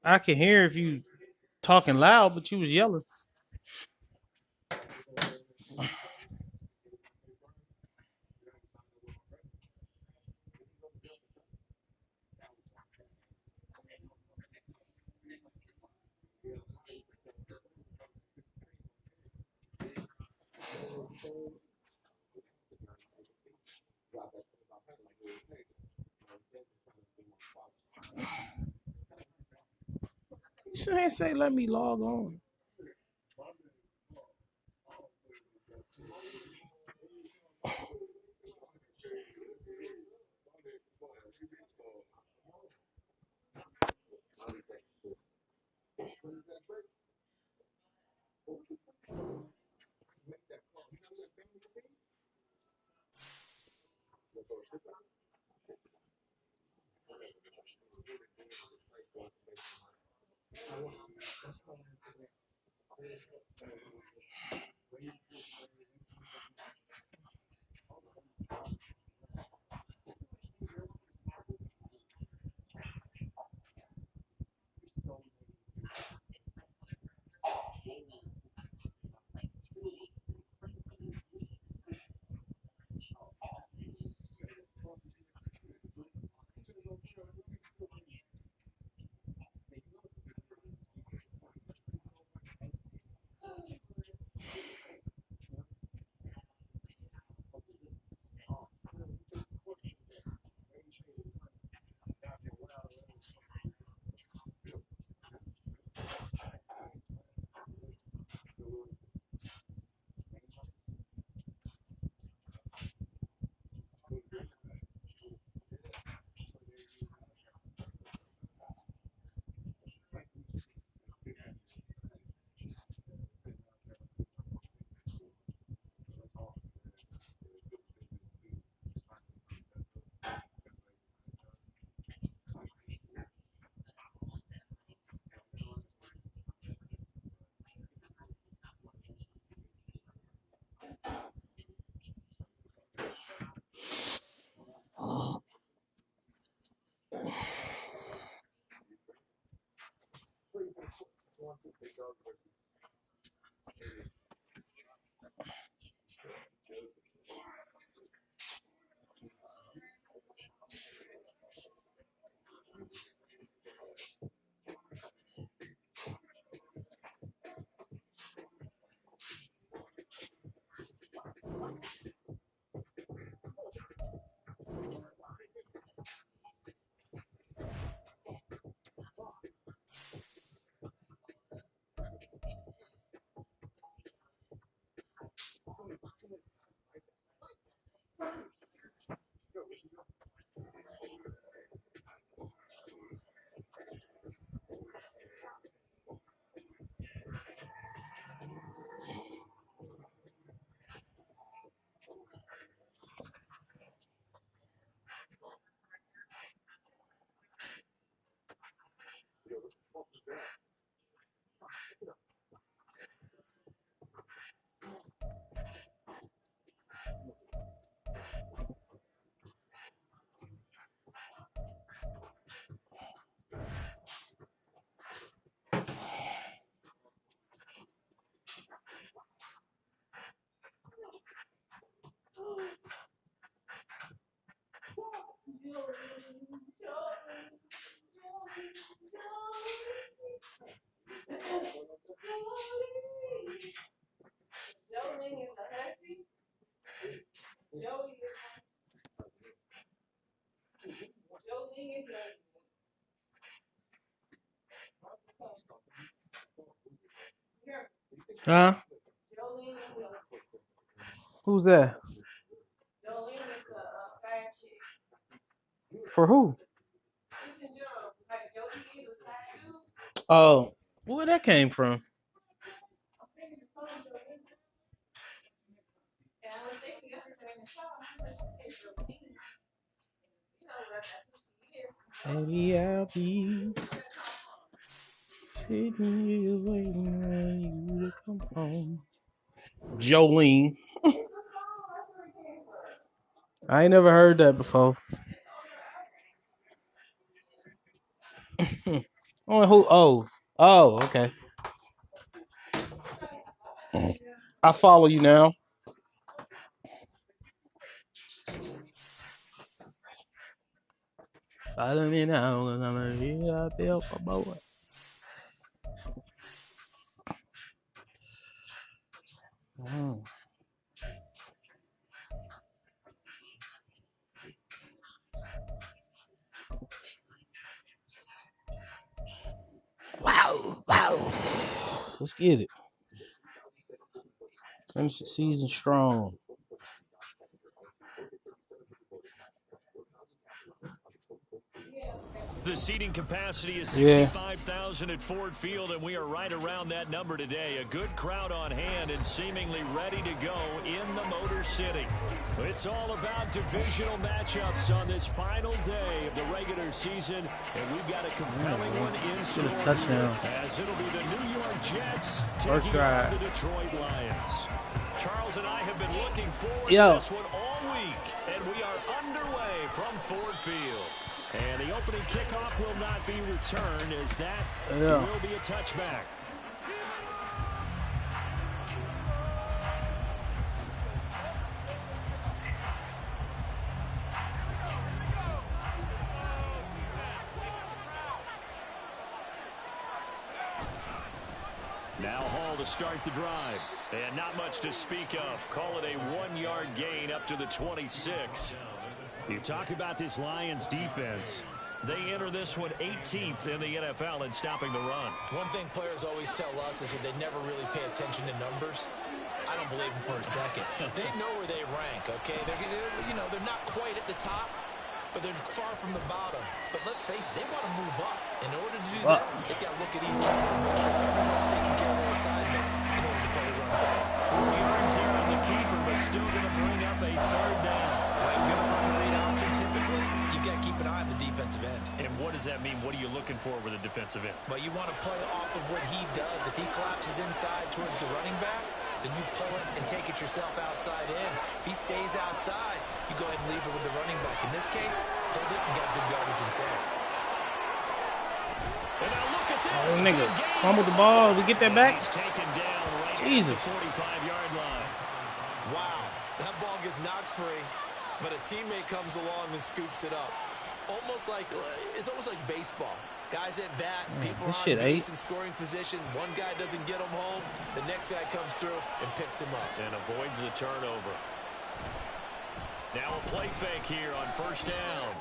I can hear if you talking loud, but you was yelling. You ain't say let me log on. Huh? Who's that? For who? Oh, where that came from? Maybe I'll be sitting here waiting on you to come home. Jolene. I ain't never heard that before. Oh, who? Oh, okay. I follow you now. Follow me now, and I'm here. I feel for boy. Wow. Let's get it. Finish the season strong. The seating capacity is 65,000 at Ford Field, and we are right around that number today. A good crowd on hand and seemingly ready to go in the Motor City. It's all about divisional matchups on this final day of the regular season, and we've got a compelling one in store. Get a touchdown. As it'll be the New York Jets First taking drive. on the Detroit Lions. Charles and I have been looking forward to this one all week, and we are underway from Ford Field. And the opening kickoff will not be returned, as that will be a touchback. Now Hall to start the drive. And not much to speak of. Call it a 1-yard gain up to the 26. You talk about this Lions defense. They enter this one 18th in the NFL in stopping the run. One thing players always tell us is that they never really pay attention to numbers. I don't believe them for a second. They know where they rank, okay? They're not quite at the top, but they're far from the bottom. But let's face it, they want to move up. In order to do that, they've got to look at each other and make sure everyone's taking care of their assignments in order to play the run ball. 4 yards there on the keeper, but still going to bring up a third down. Well, if you're going to run a read option, typically, you've got to keep an eye on the defensive end. And what does that mean? What are you looking for with a defensive end? Well, you want to play off of what he does. If he collapses inside towards the running back, then you pull it and take it yourself outside in. If he stays outside, you go ahead and leave it with the running back. In this case, pulled it and got good yardage himself. And now look at this. Oh, nigga, fumbled the ball. We get that back? He's taken down right Jesus. at the 45-yard line. Wow, that ball gets knocked free, but a teammate comes along and scoops it up. It's almost like baseball. Guys at bat, people are on base in scoring position. One guy doesn't get him home. The next guy comes through and picks him up. And avoids the turnover. Now a play fake here on first down.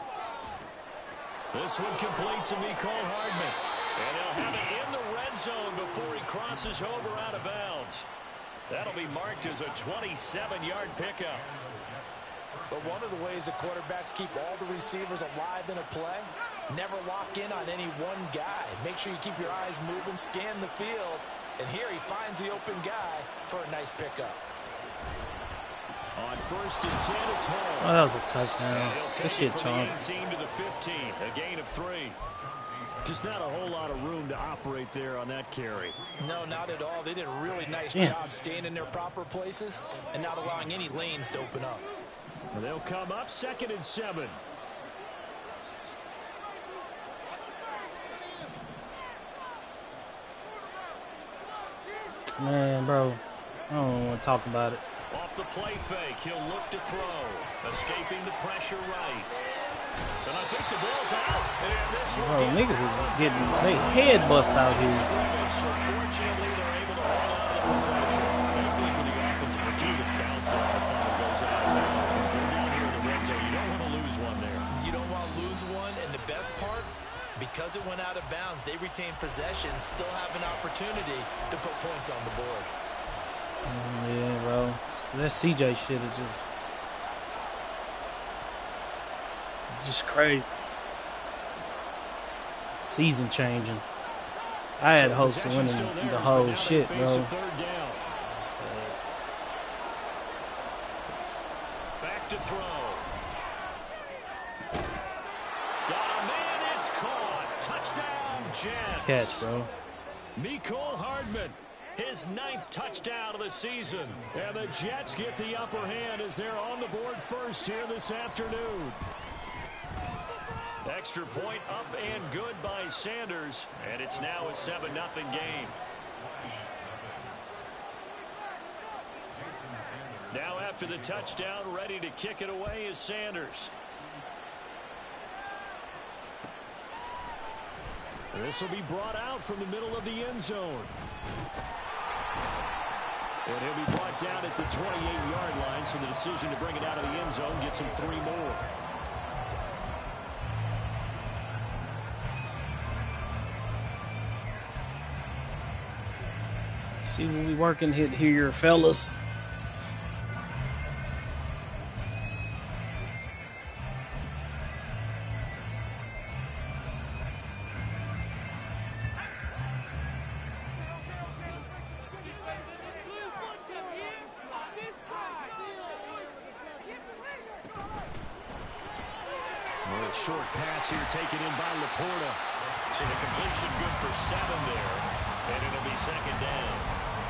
This one complete to Mecole Hardman. And they'll have it in the red zone before he crosses over out of bounds. That'll be marked as a 27-yard pickup. But one of the ways that quarterbacks keep all the receivers alive in a play, never lock in on any one guy. Make sure you keep your eyes moving, scan the field, and here he finds the open guy for a nice pickup. On first and 10, it's home. Oh, that was a touchdown. Good shit, Chauncey. 18 to the 15, a gain of 3. Just not a whole lot of room to operate there on that carry. No, not at all. They did a really nice job staying in their proper places and not allowing any lanes to open up. And they'll come up 2nd and 7. Man, bro, I don't want to talk about it. Off the play fake, he'll look to throw. Escaping the pressure right. And I think the ball's out. And this bro, niggas is getting their head bust out here. So fortunately, they're able to hold on to the possession. Thankfully for the offensive fortuitous bounce out, the final goes out of bounds. Because they're down here in the red zone. You don't want to lose one there. You don't want to lose one, and the best part, because it went out of bounds, they retain possession, still have an opportunity to put points on the board. Yeah, bro. So that CJ shit is just crazy. Season changing. I had hopes of winning the whole shit, bro. Back to throw. Got a man, it's caught. Touchdown, Jets. Catch, bro. Mecole Hardman, his 9th touchdown of the season. And the Jets get the upper hand as they're on the board first here this afternoon. Extra point up and good by Sanders, and it's now a 7-0 game. Now after the touchdown, ready to kick it away is Sanders. This will be brought out from the middle of the end zone. And he'll be brought down at the 28-yard line, so the decision to bring it out of the end zone gets him 3 more. Let's see what we working here, fellas. Short pass here taken in by Laporta. So the completion good for 7 there. And it'll be 2nd down.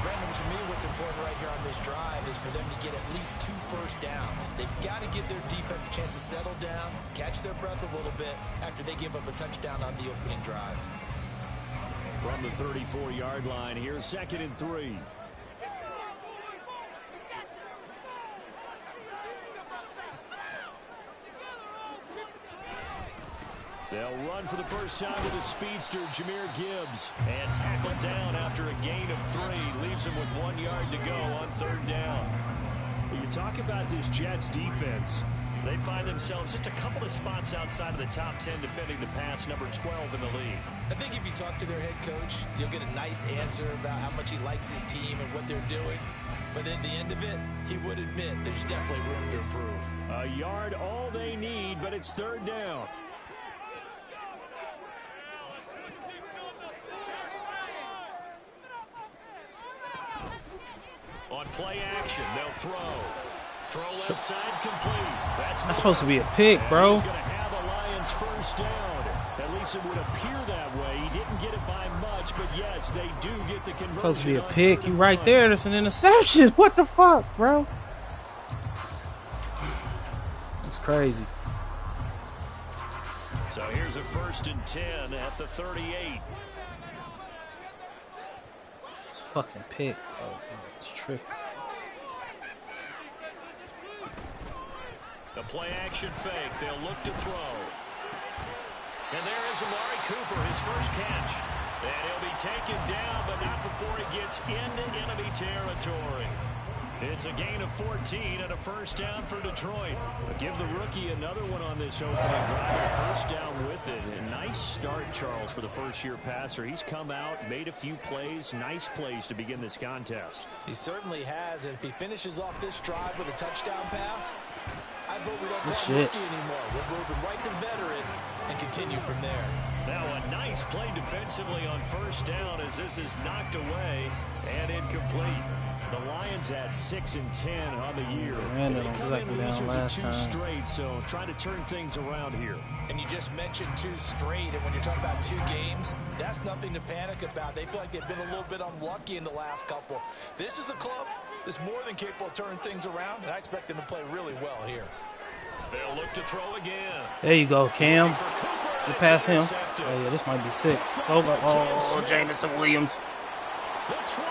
Brandon, to me, what's important right here on this drive is for them to get at least 2 first downs. They've got to give their defense a chance to settle down, catch their breath a little bit after they give up a touchdown on the opening drive. From the 34-yard line, here's 2nd and 3. They'll run for the first time with a speedster, Jahmyr Gibbs. And tackled down after a gain of 3. Leaves him with 1 yard to go on 3rd down. Well, you talk about this Jets defense. They find themselves just a couple of spots outside of the top 10 defending the pass, number 12 in the league. I think if you talk to their head coach, you'll get a nice answer about how much he likes his team and what they're doing. But at the end of it, he would admit there's definitely room to improve. A yard all they need, but it's 3rd down. On play action, they'll throw left side complete. That's supposed to be a pick, bro. He's going to have a Lions first down. At least it would appear that way. He didn't get it by much, but yes, they do get the conversion. Supposed to be a pick. You right there. That's an interception. What the fuck, bro? It's crazy. So here's a 1st and 10 at the 38. It's a fucking pick, bro. It's tripping. The play action fake. They'll look to throw. And there is Amari Cooper, his first catch. And he'll be taken down, but not before he gets into enemy territory. It's a gain of 14 and a first down for Detroit. But give the rookie another one on this opening drive and a first down with it. A nice start, Charles, for the first-year passer. He's come out, made a few plays, nice plays to begin this contest. He certainly has, and if he finishes off this drive with a touchdown pass, I vote we don't call him rookie anymore. We'll move him right to veteran and continue from there. Now a nice play defensively on first down as this is knocked away and incomplete. The Lions at 6 and 10 on the year. Man, they come in losers at 2 straight, so trying to turn things around here. And you just mentioned 2 straight, and when you're talking about 2 games, that's nothing to panic about. They feel like they've been a little bit unlucky in the last couple. This is a club that's more than capable of turning things around, and I expect them to play really well here. They'll look to throw again. There you go, Cam. You pass him. Oh, yeah, this might be 6. Oh, Jamison Williams. The 20.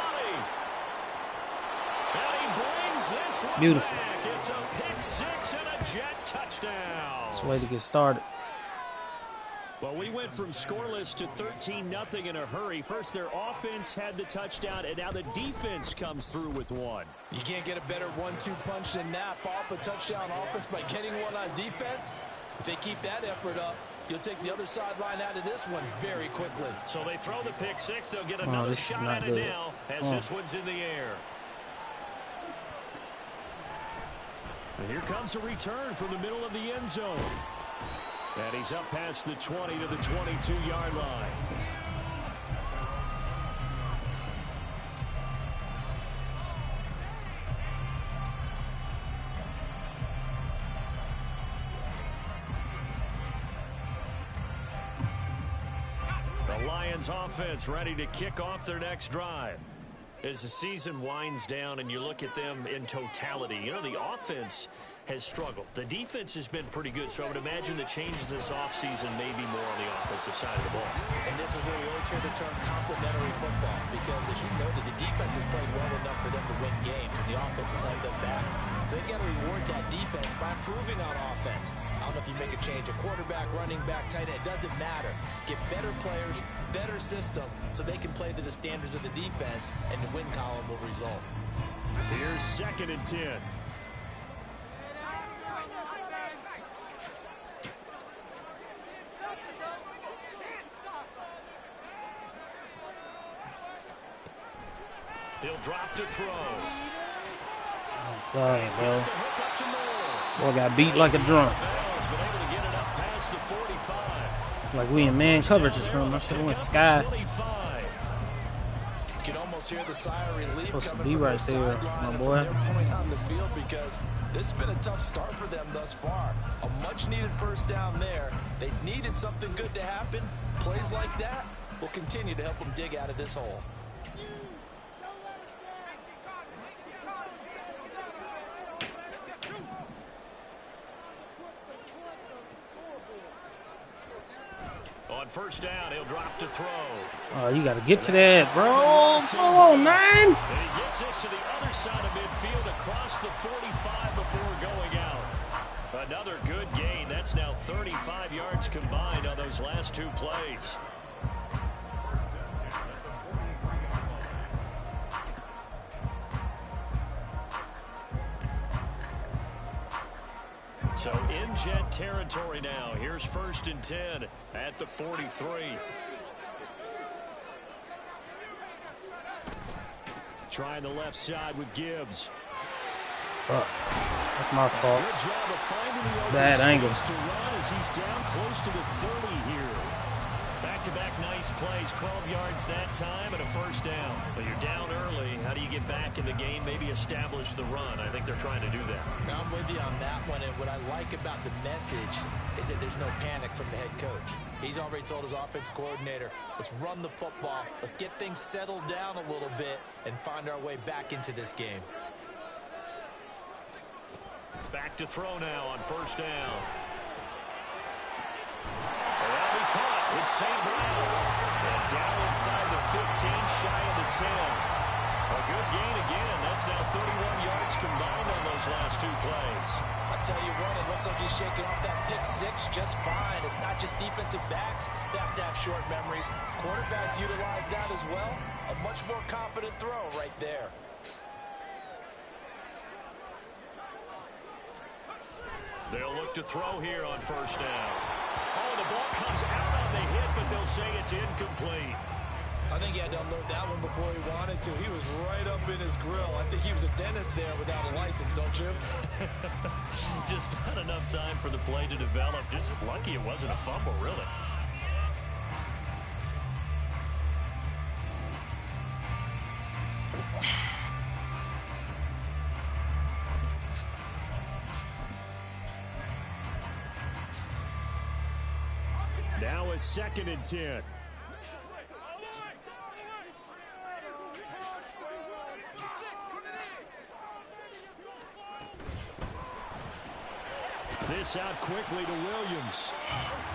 Beautiful. It's a pick 6 and a Jet touchdown. It's a way to get started. Well, we went from scoreless to 13-0 in a hurry. First, their offense had the touchdown, and now the defense comes through with one. You can't get a better 1-2 punch than that. Follow up a touchdown offense by getting one on defense. If they keep that effort up, you'll take the other sideline out of this one very quickly. So they throw the pick 6. They'll get another shot at it now as this one's in the air. And here comes a return from the middle of the end zone. And he's up past the 20 to the 22-yard line. The Lions offense ready to kick off their next drive. As the season winds down and you look at them in totality, you know, the offense has struggled. The defense has been pretty good, so I would imagine the changes this offseason may be more on the offensive side of the ball. And this is where we always hear the term complementary football, because as you noted, the defense has played well enough for them to win games, and the offense has held them back. So they've got to reward that defense by improving on offense. I don't know if you make a change, a quarterback, running back, tight end, it doesn't matter. Get better players, better system, so they can play to the standards of the defense, and the win column will result. Here's 2nd and 10. He'll drop to throw. Oh, God, bro. Boy got beat like a drum. Like we in man coverage or something. I should have went sky. You can almost hear the sigh of relief Supposed to coming be from right their there, sideline my from boy. their point on the field, because this has been a tough start for them thus far. A much-needed first down there. They needed something good to happen. Plays like that will continue to help them dig out of this hole. On first down, he'll drop to throw. Oh, you got to get to that, bro. Come on, man. And he gets this to the other side of midfield across the 45 before going out. Another good gain. That's now 35 yards combined on those last 2 plays. So in Jet territory now. Here's 1st and 10 at the 43. Trying the left side with Gibbs. Fuck. That's my fault. Good job of finding the Bad open angle. space to run as he's down close to the 30 here. Back-to-back nice plays, 12 yards that time and a first down. But you're down early. How do you get back in the game? Maybe establish the run. I think they're trying to do that. Now, I'm with you on that one, and what I like about the message is that there's no panic from the head coach. He's already told his offensive coordinator, let's run the football, let's get things settled down a little bit and find our way back into this game. Back to throw now on first down. Well, he caught. It's St. Brown. And down inside the 15, shy of the 10. A good gain again. That's now 31 yards combined on those last 2 plays. I tell you what, it looks like he's shaking off that pick 6 just fine. It's not just defensive backs that have to have short memories. Quarterbacks utilize that as well. A much more confident throw right there. They'll look to throw here on first down. Oh, the ball comes out on the hit, but they'll say it's incomplete. I think he had to unload that one before he wanted to. He was right up in his grill. I think he was a dentist there without a license, don't you? Just not enough time for the play to develop. Just lucky it wasn't a fumble, really. Now is 2nd and 10. This out quickly to Williams.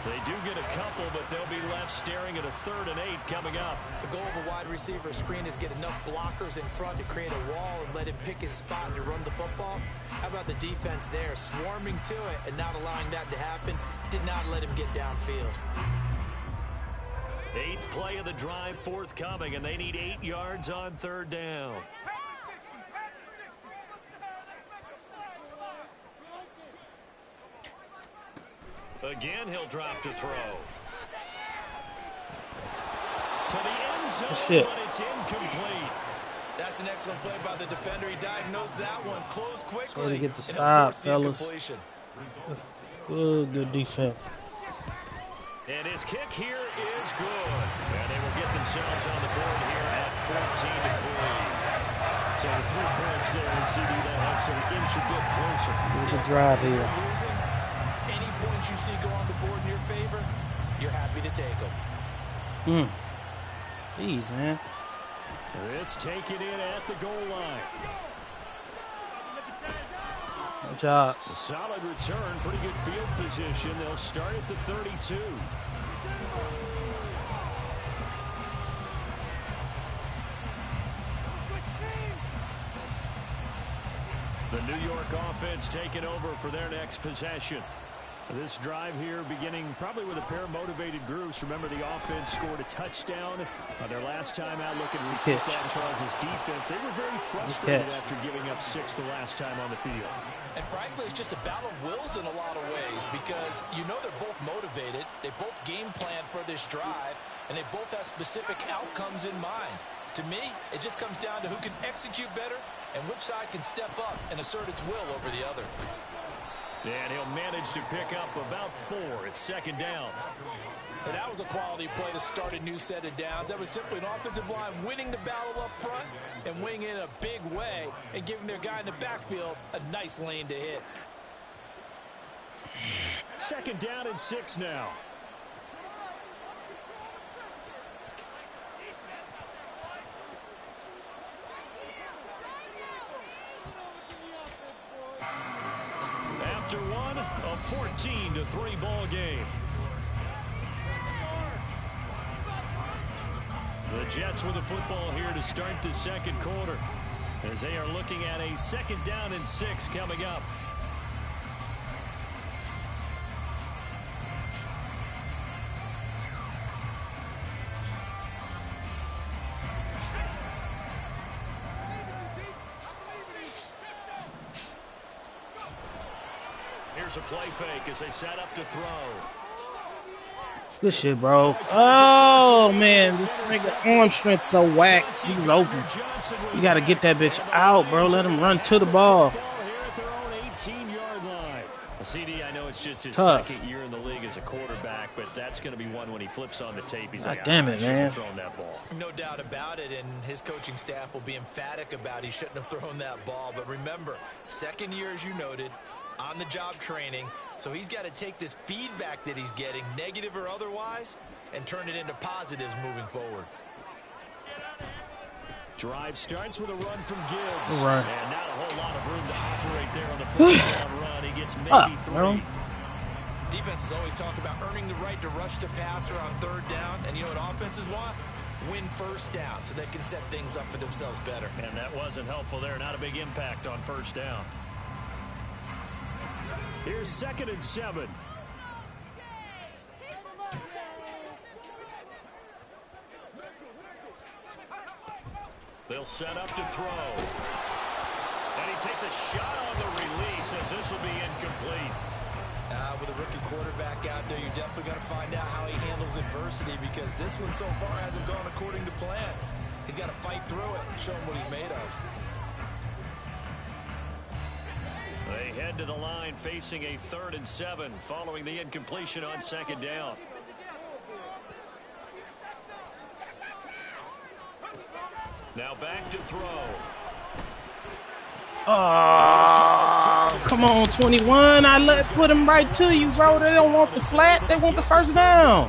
They do get a couple, but they'll be left staring at a 3rd and 8 coming up. The goal of a wide receiver screen is get enough blockers in front to create a wall and let him pick his spot and to run the football. How about the defense there, swarming to it and not allowing that to happen? Did not let him get downfield. 8th play of the drive forthcoming, and they need 8 yards on 3rd down. Again, he'll drop to throw. To the end zone, but it's incomplete. That's an excellent play by the defender. He diagnosed that one. Close quickly. Trying to get the stop, fellas. Good defense. And his kick here is good. And they will get themselves on the board here at 14-3. So 3 points there, and CD, that helps them inch a bit closer. Good drive here. Any points you see go on the board in your favor, you're happy to take them. Jeez, man. This taken in at the goal line. Good job. A solid return, pretty good field position. They'll start at the 32. The New York offense taking over for their next possession. This drive here beginning probably with a pair of motivated groups. Remember, the offense scored a touchdown on their last time out looking to recoup that Charles' defense. They were very frustrated after giving up 6 the last time on the field. And frankly, it's just a battle of wills in a lot of ways because you know they're both motivated. They both game plan for this drive, and they both have specific outcomes in mind. To me, it just comes down to who can execute better and which side can step up and assert its will over the other. And he'll manage to pick up about 4. It's second down. And that was a quality play to start a new set of downs. That was simply an offensive line winning the battle up front and winning in a big way and giving their guy in the backfield a nice lane to hit. Second down and 6 now. After one, a 14-3 ball game. The Jets with the football here to start the second quarter as they are looking at a second down and 6 coming up. Here's a play fake as they set up to throw. Good shit, bro. Oh, man. This nigga arm strength so whack. He was open. You got to get that bitch out, bro. Let him run to the ball. CD, I know it's just his second year in the league as a quarterback, but that's going to be one when he flips on the tape. He's like, damn it, man. Throwing that ball. No doubt about it, and his coaching staff will be emphatic about he shouldn't have thrown that ball. But remember, second year, as you noted, on-the-job training, so he's got to take this feedback that he's getting, negative or otherwise, and turn it into positives moving forward. Drive starts with a run from Gibbs. Right. And not a whole lot of room to operate there on the first down run. He gets maybe 3. Defenses always talk about earning the right to rush the passer on third down. And you know what offenses want? Win first down so they can set things up for themselves better. And that wasn't helpful there. Not a big impact on first down. Here's 2nd and 7. They'll set up to throw. And he takes a shot on the release as this will be incomplete. With a rookie quarterback out there, you're definitely going to find out how he handles adversity because this one so far hasn't gone according to plan. He's got to fight through it and show him what he's made of. They head to the line facing a 3rd and 7 following the incompletion on 2nd down. Now back to throw. Oh, come on, 21. Put him right to you, bro. They don't want the flat. They want the first down.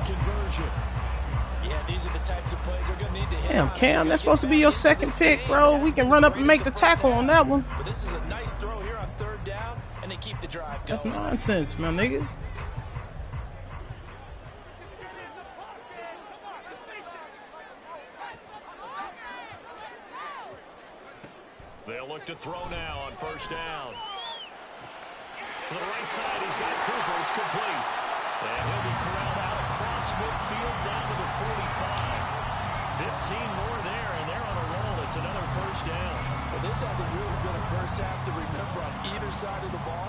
Yeah, these are the types of plays they're going to need to hit. Damn, Cam, that's supposed to be your second pick, bro. We can run up and make the tackle on that one. But this is a nice throw here on 3rd down, and they keep the drive going. That's nonsense, my nigga. They'll look to throw now on 1st down. To the right side, he's got Cooper. It's complete. And he'll be corralled out across midfield down to the 45. 15 more there, and they're on a roll. It's another 1st down. Well, this hasn't really been a first half to remember on either side of the ball.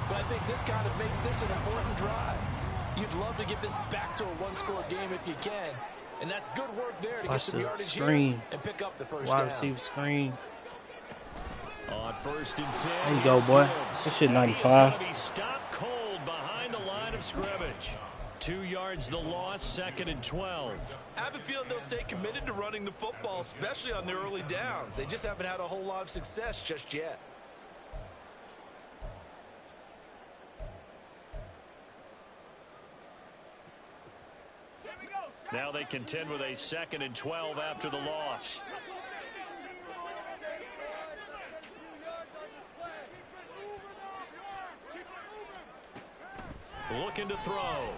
But I think this kind of makes this an important drive. You'd love to get this back to a one-score game if you can. And that's good work there to get some yardage here and pick up the first down. Wide receiver screen. On 1st and 10. There you go, boy. This shit 95. He's going to be stopped cold behind the line of scrimmage. 2 yards the loss, 2nd and 12. I have a feeling they'll stay committed to running the football, especially on their early downs. They just haven't had a whole lot of success just yet. Now they contend with a 2nd and 12 after the loss. looking to throw.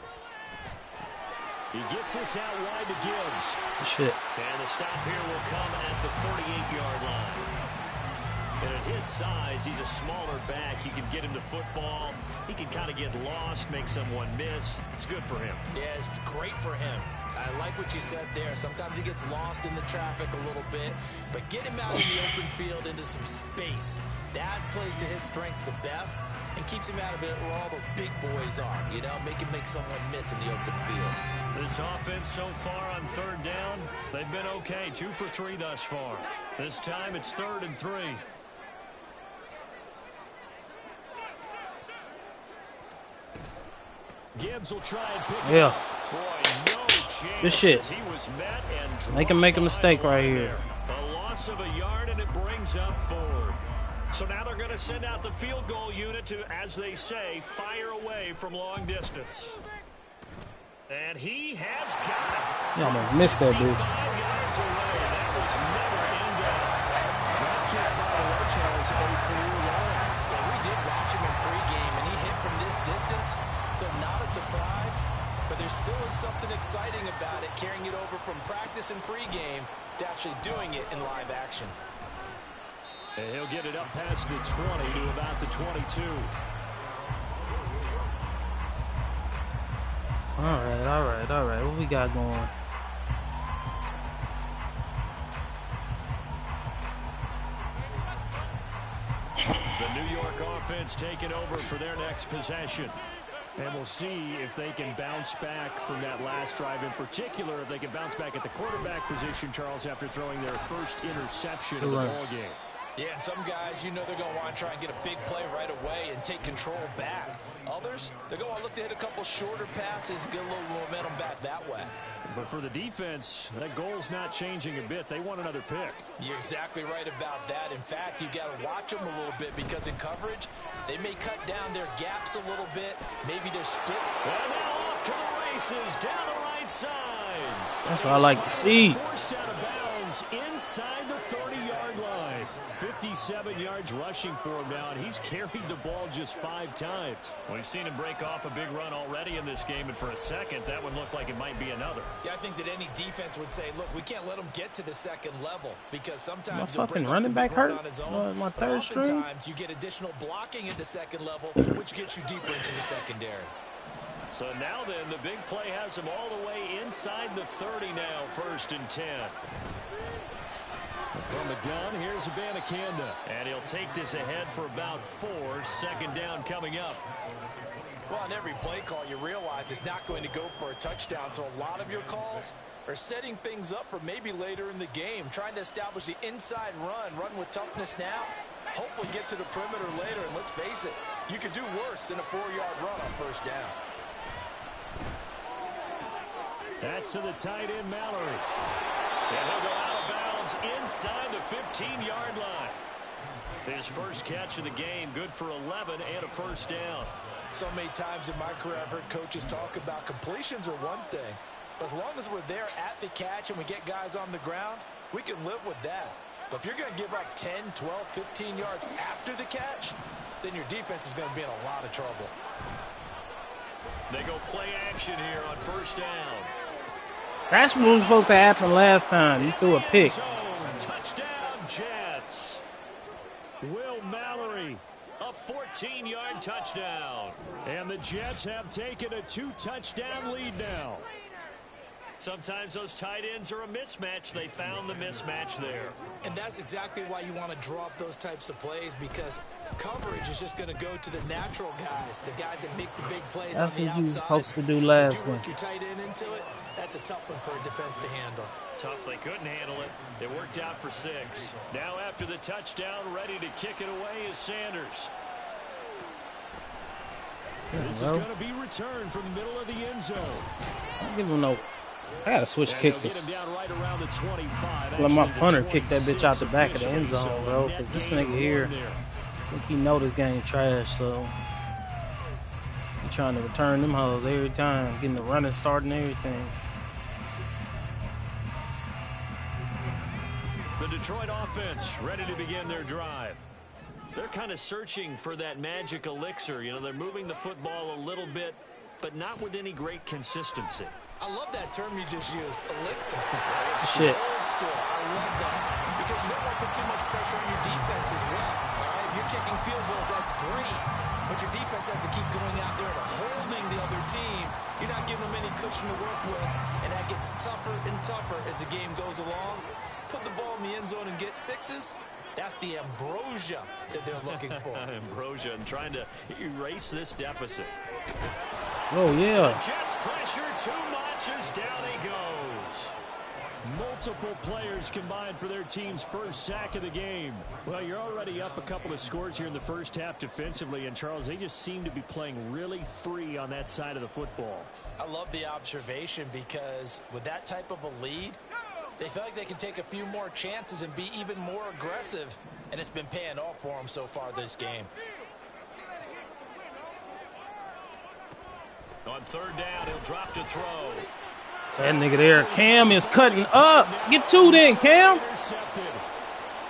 He gets this out wide to Gibbs. Shit. And the stop here will come at the 38-yard line. And at his size, he's a smaller back. You can get him to football. He can kind of get lost, make someone miss. It's good for him. Yeah, it's great for him. I like what you said there. Sometimes he gets lost in the traffic a little bit, but get him out in the open field into some space. That plays to his strengths the best and keeps him out of it where all the big boys are. You know, make him make someone miss in the open field. This offense so far on third down, they've been okay. 2 for 3 thus far. This time it's 3rd and 3. Gibbs will try and pick it up. Boy, no chance. Good shit. He was met and Make him make a mistake right here. A loss of a yard, and it brings up 4th. So now they're going to send out the field goal unit to, as they say, fire away from long distance. And he has got it. You almost missed that, dude. 5 yards away. That was never in doubt. That kick by the Rochos, a clear line. Well, we did watch him in pregame, and he hit from this distance, so not a surprise. But there still is something exciting about it, carrying it over from practice and pregame to actually doing it in live action. And he'll get it up past the 20 to about the 22. All right. What we got going? The New York offense taking over for their next possession. And we'll see if they can bounce back from that last drive. In particular, if they can bounce back at the quarterback position, Charles, after throwing their first interception of the ball game. Yeah, some guys, you know they're going to want to try and get a big play right away and take control back. Others, they're going to look to hit a couple shorter passes, get a little momentum back that way. But for the defense, that goal's not changing a bit. They want another pick. You're exactly right about that. In fact, you got to watch them a little bit because in coverage, they may cut down their gaps a little bit. Maybe their splits. And now off to the races down the right side. That's what I like to see. Forced out of bounds inside the 30-yard line. 57 yards rushing for him now, and he's carried the ball just 5 times. We've seen him break off a big run already in this game, and for a second, that one looked like it might be another. Yeah, I think that any defense would say, look, we can't let him get to the second level because sometimes My he'll fucking break running up back the big run hurt? on his own. My But third string? oftentimes you get additional blocking at the second level, which gets you deeper into the secondary. So now then, the big play has him all the way inside the 30 now, 1st and 10. From the gun, here's Abanikanda. And he'll take this ahead for about 4. 2nd down coming up. Well, on every play call, you realize it's not going to go for a touchdown. So a lot of your calls are setting things up for maybe later in the game, trying to establish the inside run with toughness now. Hopefully get to the perimeter later. And let's face it, you could do worse than a 4-yard run on 1st down. That's to the tight end, Mallory. And he'll go out of bounds inside the 15-yard line. His first catch of the game, good for 11 and a 1st down. So many times in my career, I've heard coaches talk about completions are one thing. But as long as we're there at the catch and we get guys on the ground, we can live with that. But if you're going to give like 10, 12, 15 yards after the catch, then your defense is going to be in a lot of trouble. They go play action here on 1st down. That's what was supposed to happen last time. You threw a pick. Touchdown, Jets. Will Mallory, a 14-yard touchdown. And the Jets have taken a 2-touchdown lead now. Sometimes those tight ends are a mismatch. They found the mismatch there. And that's exactly why you want to draw up those types of plays, because coverage is just going to go to the natural guys, the guys that make the big plays That's on the what you were outside. supposed to do last If you game. work your tight end into it, that's a tough one for a defense to handle. Tough, they couldn't handle it. It worked out for 6. Now after the touchdown, ready to kick it away is Sanders. This is going to be returned from the middle of the end zone. Don't give him no. I gotta switch And kickers. they'll get him down right around the 25. Let my Actually, the punter kick that bitch out the 26 back of the end officially, zone, so bro. net Because this gain nigga of here, 1 there. I think he know this game trash, so he trying to return them hoes every time, getting the running start and everything. The Detroit offense ready to begin their drive. They're kind of searching for that magic elixir. You know, they're moving the football a little bit but not with any great consistency. I love that term you just used, elixir. Shit. Old school. I love that because you don't want to put too much pressure on your defense as well. All right, if you're kicking field goals, that's great, but your defense has to keep going out there and holding the other team. You're not giving them any cushion to work with, and that gets tougher and tougher as the game goes along. Put the ball in the end zone and get sixes. That's the ambrosia that they're looking for. Ambrosia and trying to erase this deficit. Oh, yeah. The Jets pressure too much as down he goes. Multiple players combined for their team's first sack of the game. Well, you're already up a couple of scores here in the first half defensively, and Charles, they just seem to be playing really free on that side of the football. I love the observation because with that type of a lead, they feel like they can take a few more chances and be even more aggressive, and it's been paying off for them so far this game. On third down, he'll drop to throw. That nigga there, Cam, is cutting up. Get two then, Cam. Intercepted.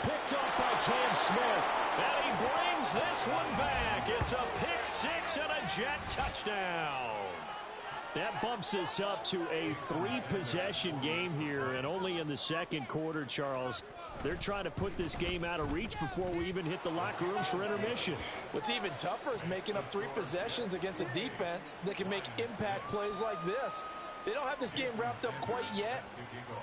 Picked off by Cam Smith. And he brings this one back. It's a pick six and a Jet touchdown. That bumps us up to a three-possession game here, and only in the second quarter, Charles. They're trying to put this game out of reach before we even hit the locker rooms for intermission. What's even tougher is making up three possessions against a defense that can make impact plays like this. They don't have this game wrapped up quite yet,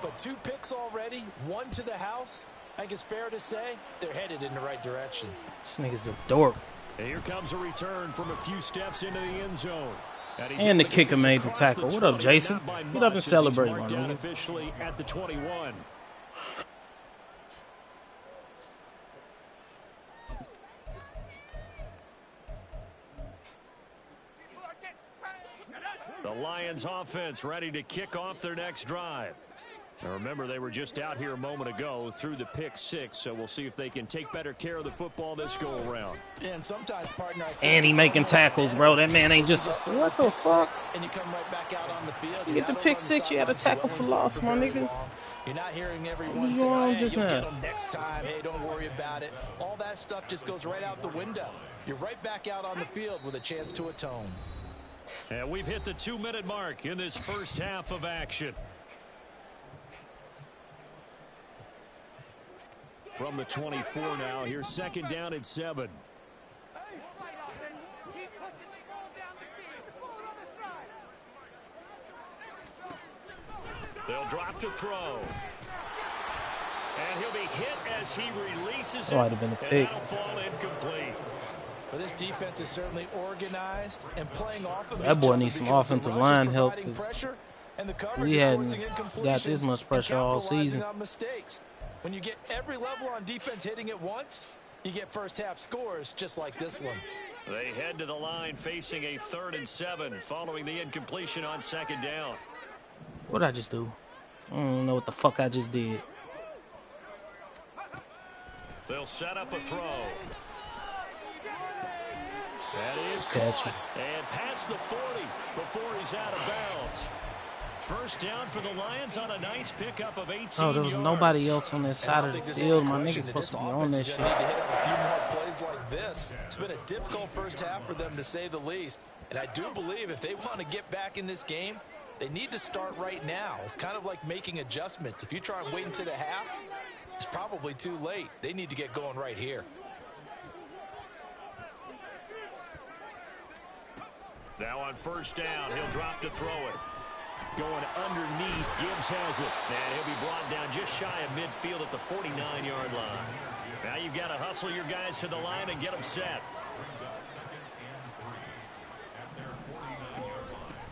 but 2 picks already, 1 to the house. I think it's fair to say they're headed in the right direction. This nigga's a dork. And here comes a return from a few steps into the end zone. And the kicker made the tackle. What up, Jason? Get up and celebrate, my nigga. Officially at the 21. The Lions offense ready to kick off their next drive. Now remember, they were just out here a moment ago through the pick six, so we'll see if they can take better care of the football this go around. And sometimes, partner, and he making tackles, bro. That man ain't just, what the fuck? And you come right back out on the field. You get the pick six, you had a tackle for loss, my nigga. You're not hearing everyone What's say, going on hey, just you'll now? get them next time. Hey, don't worry about it. All that stuff just goes right out the window. You're right back out on the field with a chance to atone. And we've hit the 2-minute mark in this first half of action. From the 24 now, here's second down at 7. They'll drop to throw. And he'll be hit as he releases it. Might have been a pick. That'll fall incomplete. Well, this defense is certainly organized and playing off of that boy needs some offensive line help because we hadn't got this much pressure all season. When you get every level on defense hitting at once, you get first half scores just like this one. They head to the line facing a 3rd and 7 following the incompletion on second down. What did I just do? I don't know what the fuck I just did. They'll set up a throw. That is Catch caught and past the 40 before he's out of bounds. First down for the Lions on a nice pickup of 18 Oh, there was yards. nobody else on that side of the field. My nigga's supposed to be on that shit. Need to hit on a few more plays like this. It's been a difficult first half for them, to say the least. And I do believe if they want to get back in this game, they need to start right now. It's kind of like making adjustments. If you try and wait until the half, it's probably too late. They need to get going right here. Now on first down, he'll drop to throw it. Going underneath, Gibbs has it. And he'll be brought down just shy of midfield at the 49-yard line. Now you've got to hustle your guys to the line and get them set.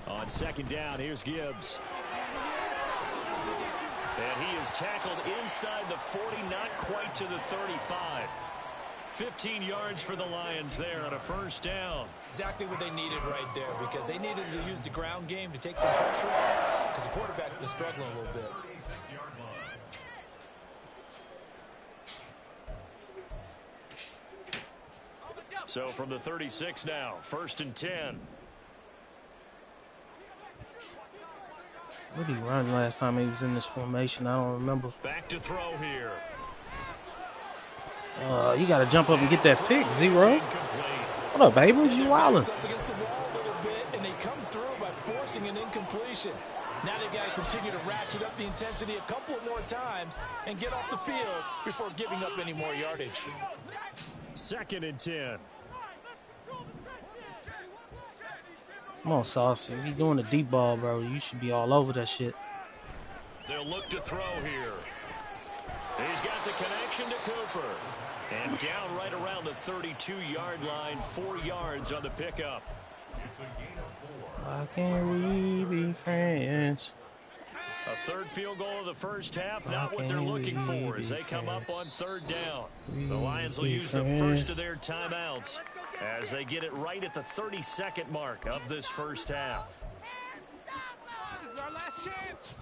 On second down, here's Gibbs. And he is tackled inside the 40, not quite to the 35. 15 yards for the Lions there on a first down. Exactly what they needed right there, because they needed to use the ground game to take some pressure off, because the quarterback's been struggling a little bit. So from the 36 now, 1st and 10. What did he run last time he was in this formation? I don't remember. Back to throw here. You got to jump up and get that pick, Zero. What up, baby? You wildin'? Up against the wall a little bit, and they come through. completion. Now they've got to continue to ratchet up the intensity a couple of more times and get off the field before giving up any more yardage. 2nd and 10. Come on, Sauce. If you're doing a deep ball, bro, you should be all over that shit. They'll look to throw here. He's got the connection to Cooper. And down right around the 32-yard line, 4 yards on the pickup. Why can't we be friends? A 3rd field goal of the first half, not what they're looking for as they come up on 3rd down. The Lions will use the first of their timeouts as they get it right at the 32nd mark of this first half. This is our last chance.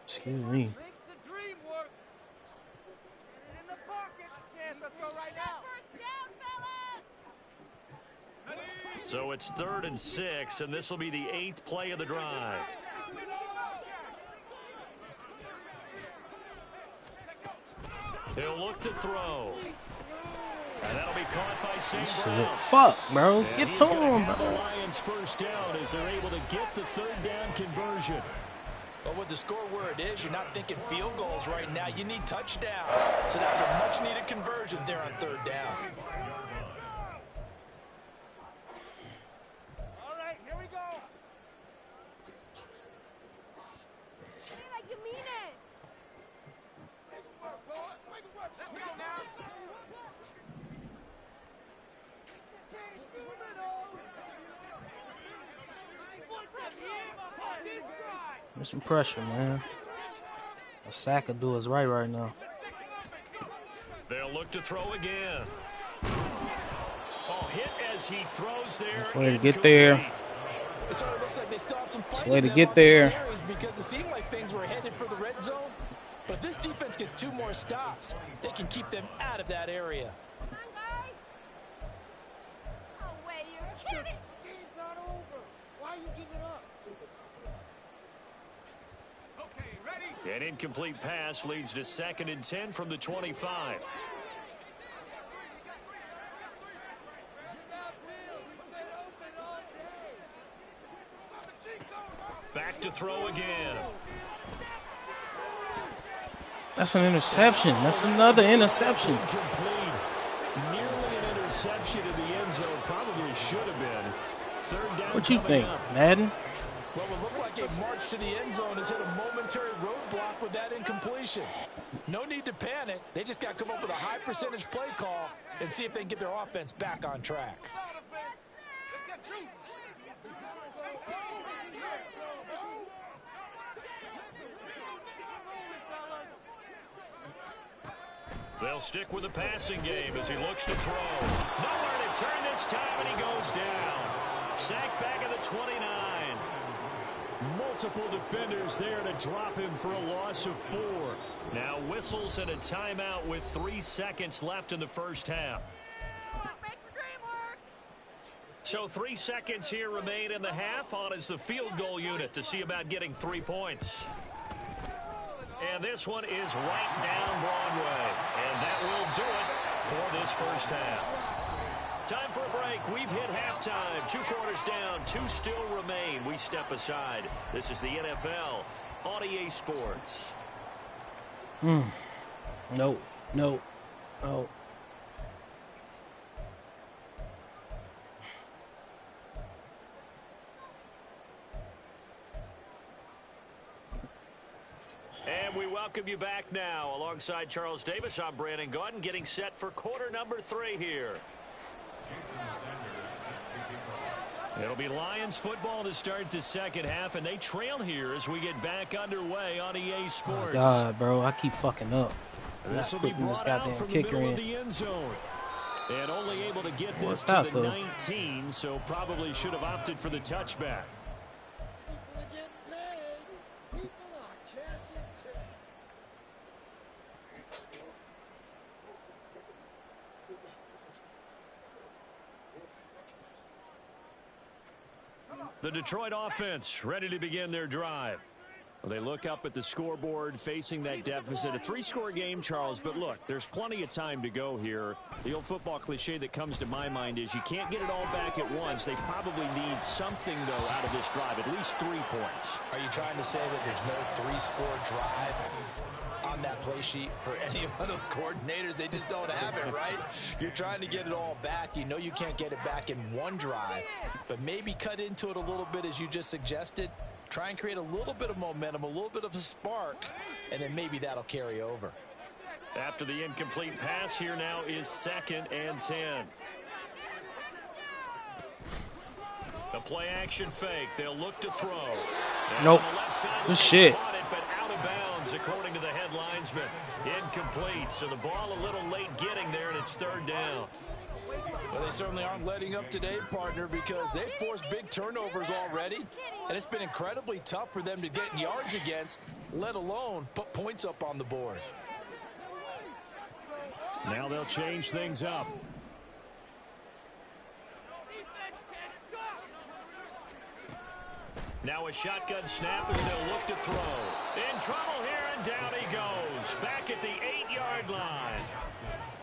Excuse me. So it's 3rd and 6, and this will be the 8th play of the drive. He'll look to throw. And that'll be caught by St. Brown. Fuck, bro. And Get to him, the bro. Lions first down as they're able to get the 3rd down conversion. But with the score where it is, you're not thinking field goals right now. You need touchdowns. So that's a much-needed conversion there on 3rd down. All right, here we go. Say it like you mean it. Make it work, boy. Make it work. Let's go now. There's some pressure, man. A sack will do us right now. They'll look to throw again. Oh, hit as he throws there. Way to get there. It sort of looks like they still have some It's fight way in to them get on there. this series because it seemed like things were headed for the red zone. But if this defense gets 2 more stops, they can keep them out of that area. Come on, guys. Oh, wait, you're kidding. Game's not over. Why are you giving up? Okay, ready? An incomplete pass leads to 2nd and 10 from the 25. Back to throw again. That's an interception. That's another interception. Incomplete. Nearly an interception in the end zone. Probably should have been. 3rd down. What you coming think, up. Madden? Well, it looked like a march to the end zone has hit a momentary roadblock with that incompletion. No need to panic. They just got to come up with a high percentage play call and see if they can get their offense back on track. They'll stick with the passing game as he looks to throw. Nowhere to turn this time, and he goes down. Sacked back at the 29. Multiple defenders there to drop him for a loss of 4. Now whistles and a timeout with 3 seconds left in the first half. Makes the dream work. So 3 seconds here remain in the half. On is the field goal unit to see about getting 3 points. And this one is right down Broadway. And that will do it for this first half. Time for a break. We've hit halftime. 2 quarters down. 2 still remain. We step aside. This is the NFL on EA Sports. No. And we welcome you back now. Alongside Charles Davis, I'm Brandon Gaudin, getting set for quarter number 3 here. It'll be Lions football to start the second half, and they trail here as we get back underway on EA Sports. Oh, God, bro. I keep fucking up. I'm This not will be putting this brought out goddamn from the kicker middle in. of the end zone. And only able to get this What's to that, the though? 19, so probably should have opted for the touchback. People are getting paid. People are cashing checks. The Detroit offense ready to begin their drive. Well, they look up at the scoreboard facing that deficit. A 3-score game, Charles, but look, there's plenty of time to go here. The old football cliche that comes to my mind is you can't get it all back at once. They probably need something, though, out of this drive, at least 3 points. Are you trying to say that there's no 3-score drive on that play sheet for any of those coordinators? They just don't have it, right? You're trying to get it all back. You know you can't get it back in one drive, but maybe cut into it a little bit as you just suggested. Try and create a little bit of momentum, a little bit of a spark, and then maybe that'll carry over. After the incomplete pass, here now is 2nd and 10. The play action fake. They'll look to throw. Nope. Good shit. But out of bounds, according to the head linesman. Incomplete. So the ball a little late getting there, and it's 3rd down. Well, they certainly aren't letting up today, partner, because they've forced big turnovers already, and it's been incredibly tough for them to get yards against, let alone put points up on the board. Now they'll change things up. Now a shotgun snap as they'll look to throw. In trouble here, and down he goes. Back at the 8-yard line.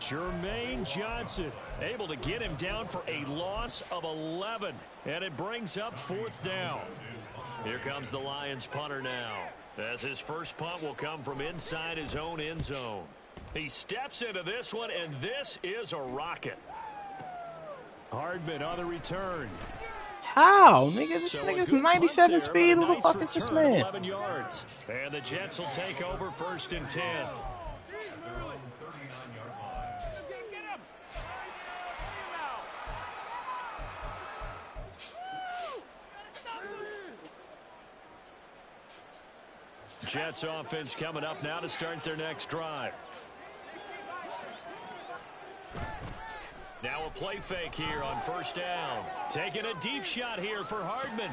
Jermaine Johnson able to get him down for a loss of 11. And it brings up 4th down. Here comes the Lions punter now, as his first punt will come from inside his own end zone. He steps into this one, and this is a rocket. Hardman on the return. How? Nigga, this nigga's 97 speed. Who the fuck is this man? 11 yards. And the Jets will take over 1st and 10. Jets offense coming up now to start their next drive. Now a play fake here on 1st down. Taking a deep shot here for Hardman.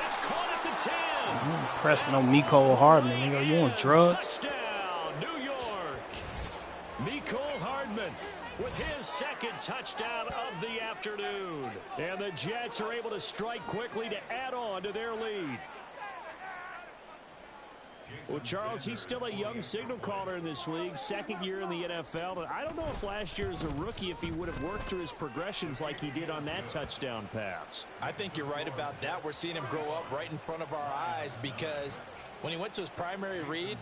It's caught at the 10. You pressing on Mecole Hardman, nigga. You on drugs? Touchdown, New York. Mecole Hardman with his 2nd touchdown of the afternoon. And the Jets are able to strike quickly to add on to their lead. Well, Charles, he's still a young signal caller in this league, 2nd year in the NFL. But I don't know if last year as a rookie, if he would have worked through his progressions like he did on that touchdown pass. I think you're right about that. We're seeing him grow up right in front of our eyes, because when he went to his primary read,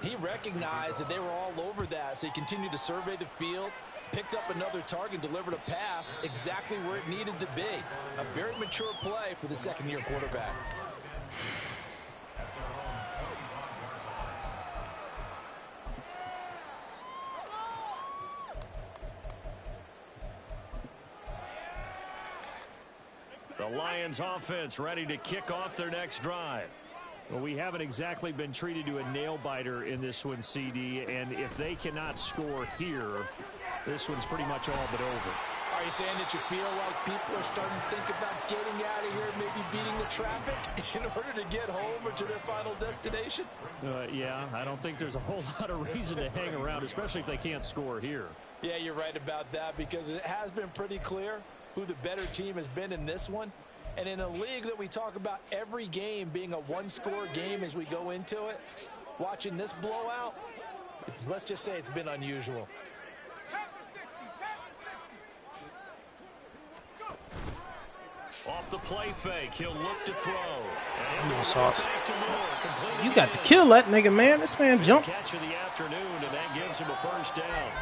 he recognized that they were all over that. So he continued to survey the field, picked up another target, delivered a pass exactly where it needed to be. A very mature play for the 2nd-year quarterback. The Lions offense ready to kick off their next drive. Well, we haven't exactly been treated to a nail-biter in this one, CD, and if they cannot score here, this one's pretty much all but over. Are you saying that you feel like people are starting to think about getting out of here, maybe beating the traffic in order to get home or to their final destination? Yeah, I don't think there's a whole lot of reason to hang around, especially if they can't score here. Yeah, you're right about that, because it has been pretty clear who the better team has been in this one. And in a league that we talk about every game being a 1-score game as we go into it, watching this blowout, let's just say it's been unusual. Off the play fake, he'll look to throw. No sauce. You got to kill that nigga, man. This man jumped. Catch of the afternoon, and that gives him a 1st down.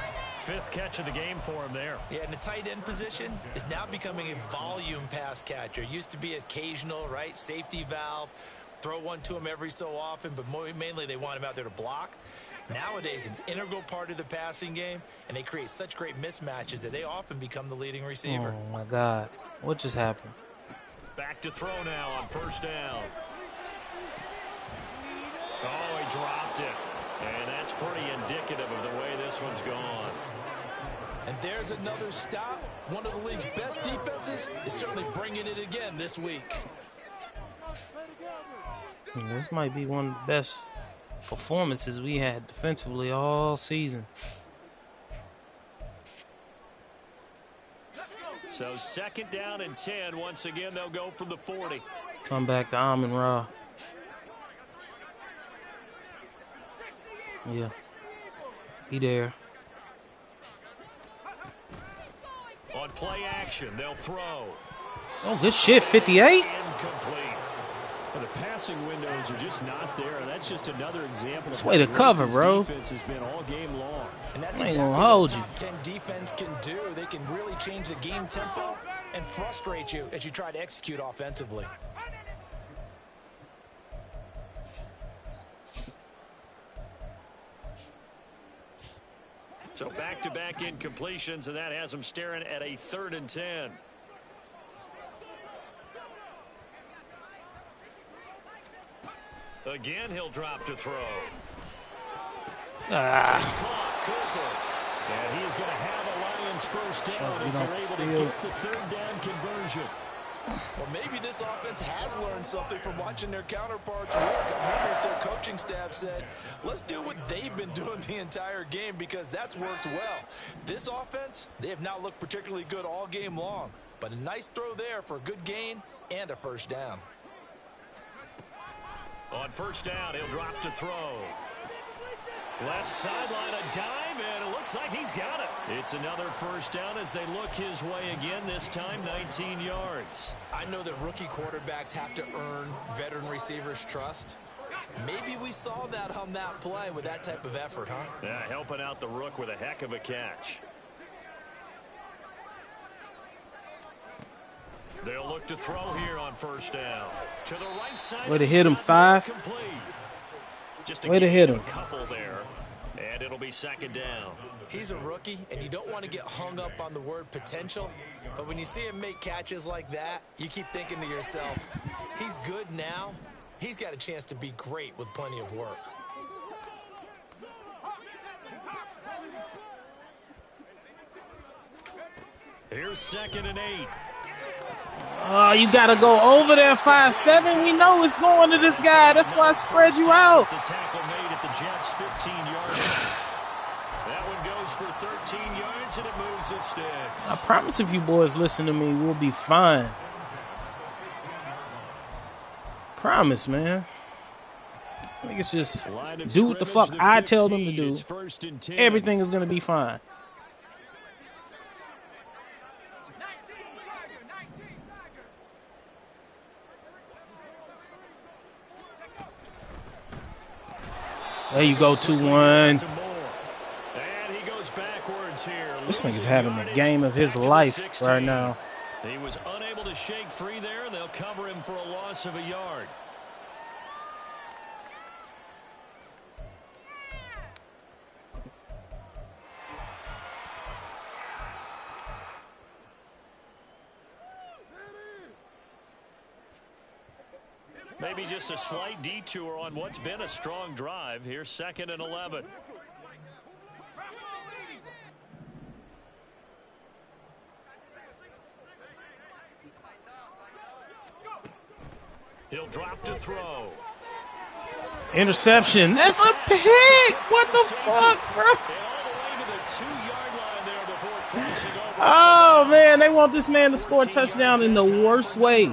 5th catch of the game for him there. Yeah, and the tight end position is now becoming a volume pass catcher. Used to be occasional, right? Safety valve. Throw one to him every so often, but mainly they want him out there to block. Nowadays, an integral part of the passing game, and they create such great mismatches that they often become the leading receiver. Oh, my God. What just happened? Back to throw now on 1st down. Oh, he dropped it. And that's pretty indicative of the way this one's gone. And there's another stop. One of the league's best defenses is certainly bringing it again this week. This might be one of the best performances we had defensively all season. So 2nd down and 10. Once again, they'll go from the 40. Come back to Amon-Ra. Yeah. He there. On play action, they'll throw. Oh, good shit. 58. Incomplete. Well, the passing windows are just not there. That's just another example. That's of way to how cover, great this bro. defense has been all game long. And that's I ain't exactly gonna hold what you. top 10 defense can do. They can really change the game tempo and frustrate you as you try to execute offensively. So back-to-back incompletions, and that has them staring at a 3rd and 10. Again, he'll drop to throw. Ah. It's caught quickly. And he is going to have a Lions first down Chance to as get off they're the able to field. get the 3rd down conversion. Well, maybe this offense has learned something from watching their counterparts work. I wonder if their coaching staff said, let's do what they've been doing the entire game, because that's worked well. This offense, they have not looked particularly good all game long, but a nice throw there for a good gain and a first down. On first down, he'll drop to throw. Left sideline, a dive, and it looks like he's got it. It's another first down as they look his way again, this time 19 yards. I know that rookie quarterbacks have to earn veteran receivers' trust. Maybe we saw that on that play with that type of effort, huh? Yeah, helping out the rook with a heck of a catch. They'll look to throw here on first down. To the right side. Way to hit him, 5. Just Way to hit him. A couple there, and it'll be 2nd down. He's a rookie, and you don't want to get hung up on the word potential, but when you see him make catches like that, you keep thinking to yourself, he's good now. He's got a chance to be great with plenty of work. Here's 2nd and 8. Oh, you got to go over there, 5-7. We know it's going to this guy. That's why I spread you out. The tackle made at the Jets' 15-yard line. That one goes for 13 yards, and it moves the sticks. I promise if you boys listen to me, we'll be fine. Promise, man. I think it's just do what the fuck I tell them to do. Everything is going to be fine. There you go, 2-1. This nigga's having the game of his life right now. He was unable to shake free there, and they'll cover him for a loss of a yard. Maybe just a slight detour on what's been a strong drive. Here's 2nd and 11. He'll drop to throw. Interception. That's a pick. What the fuck, bro? Oh, man. They want this man to score a touchdown in the worst way.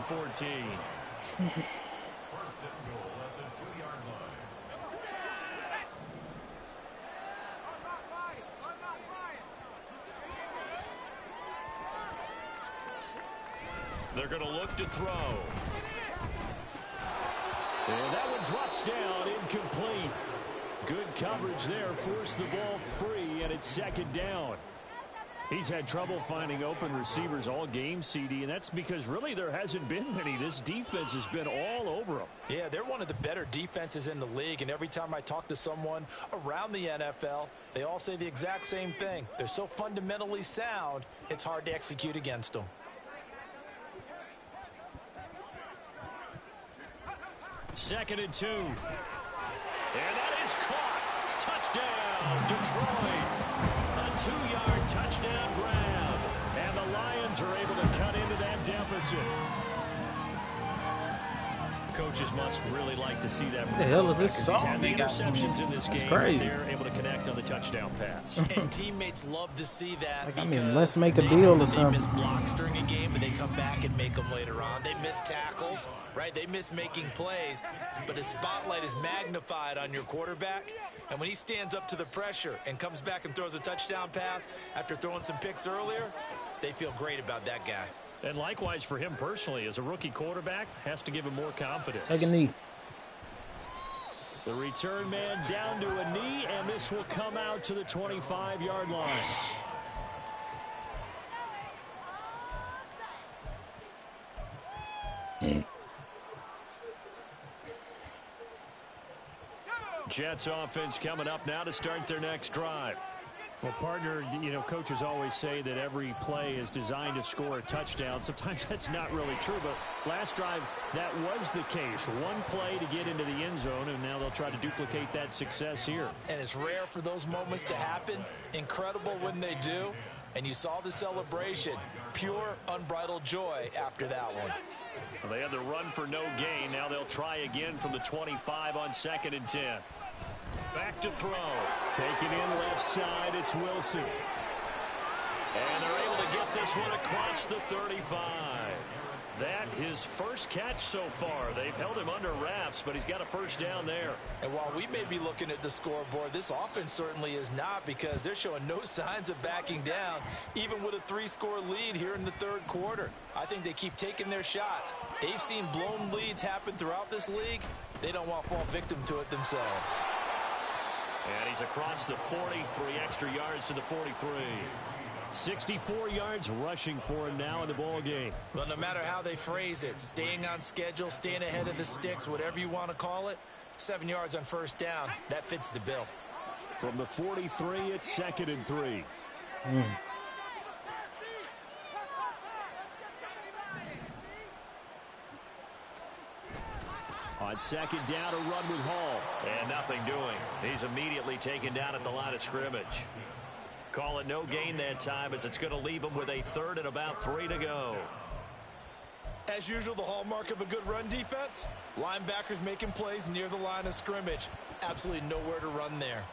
They're going to look to throw. And that one drops down, incomplete. Good coverage there, forced the ball free, and it's 2nd down. He's had trouble finding open receivers all game, CD, and that's because really there hasn't been many. This defense has been all over them. Yeah, they're one of the better defenses in the league, and every time I talk to someone around the NFL, they all say the exact same thing. They're so fundamentally sound, it's hard to execute against them. 2nd and 2. And that is caught. Touchdown, Detroit. A 2-yard touchdown grab. And the Lions are able to cut into that deficit. coaches must really like to see that. What the hell is this He's song had the they got? interceptions in this That's game. crazy. They're able to connect on the touchdown pass. And teammates love to see that. Like, I because mean, let's make a they deal know or they something. miss blocks during a game, but they come back and make them later on. They miss tackles, right? They miss making plays, but the spotlight is magnified on your quarterback. And when he stands up to the pressure and comes back and throws a touchdown pass after throwing some picks earlier, they feel great about that guy. And likewise for him personally, as a rookie quarterback, has to give him more confidence. Take a knee. The return man down to a knee, and this will come out to the 25-yard line. Jets offense coming up now to start their next drive. Well, partner, you know, coaches always say that every play is designed to score a touchdown. Sometimes that's not really true, but last drive, that was the case. One play to get into the end zone, and now they'll try to duplicate that success here. And it's rare for those moments to happen. Incredible when they do. And you saw the celebration. Pure, unbridled joy after that one. Well, they had the run for no gain. Now they'll try again from the 25 on 2nd and 10. Back to throw. Taken in left side, it's Wilson. And they're able to get this one across the 35. That his first catch so far. They've held him under wraps, but he's got a first down there. And while we may be looking at the scoreboard, this offense certainly is not, because they're showing no signs of backing down, even with a 3-score lead here in the third quarter. I think they keep taking their shots. They've seen blown leads happen throughout this league. They don't want to fall victim to it themselves. And he's across the 40, 3 extra yards to the 43. 64 yards rushing for him now in the ball game. Well, no matter how they phrase it, staying on schedule, staying ahead of the sticks, whatever you want to call it, 7 yards on first down, that fits the bill. From the 43, it's 2nd and 3. On 2nd down, a run with Hall. And nothing doing. He's immediately taken down at the line of scrimmage. Call it no gain that time, as it's going to leave him with a 3rd and about 3 to go. As usual, the hallmark of a good run defense, linebackers making plays near the line of scrimmage. Absolutely nowhere to run there.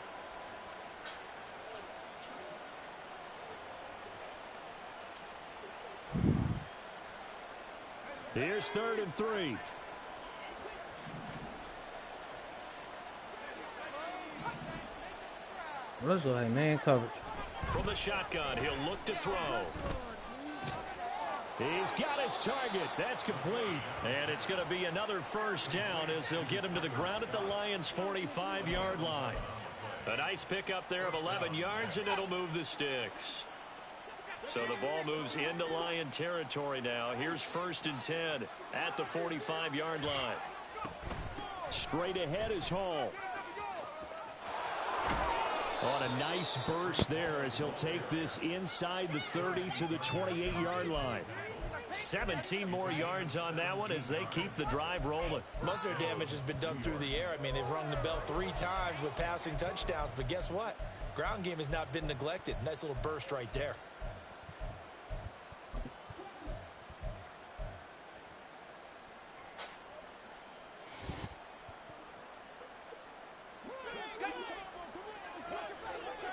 Here's 3rd and 3. Looks like man coverage. From the shotgun, he'll look to throw. He's got his target. That's complete. And it's going to be another first down as they'll get him to the ground at the Lions' 45-yard line. A nice pickup there of 11 yards, and it'll move the sticks. So the ball moves into Lion territory now. Here's 1st and 10 at the 45-yard line. Straight ahead is Hall. On a nice burst there as he'll take this inside the 30 to the 28-yard line. 17 more yards on that one as they keep the drive rolling. Most of their damage has been done through the air. I mean, they've rung the bell 3 times with passing touchdowns, but guess what? Ground game has not been neglected. Nice little burst right there.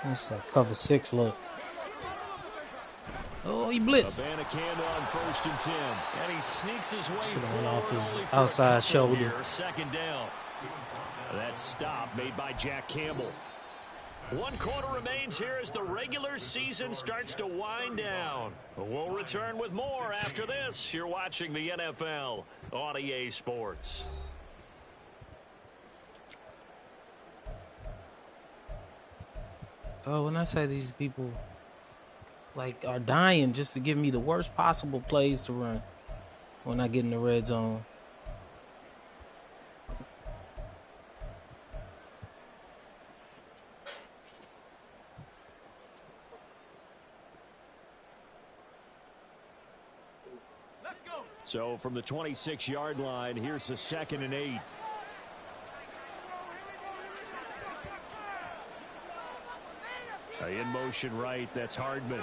What's that cover 6 look? Oh, he blitz. Abanikanda on 1st and 10. And he sneaks his way Should've went forward off his only for outside a couple shoulder. here. 2nd down. That stop made by Jack Campbell. 1 quarter remains here as the regular season starts to wind down. We'll return with more after this. You're watching the NFL on EA Sports. Oh, when I say these people like are dying just to give me the worst possible plays to run when I get in the red zone. So from the 26-yard line, here's the 2nd and 8. In motion right, that's Hardman.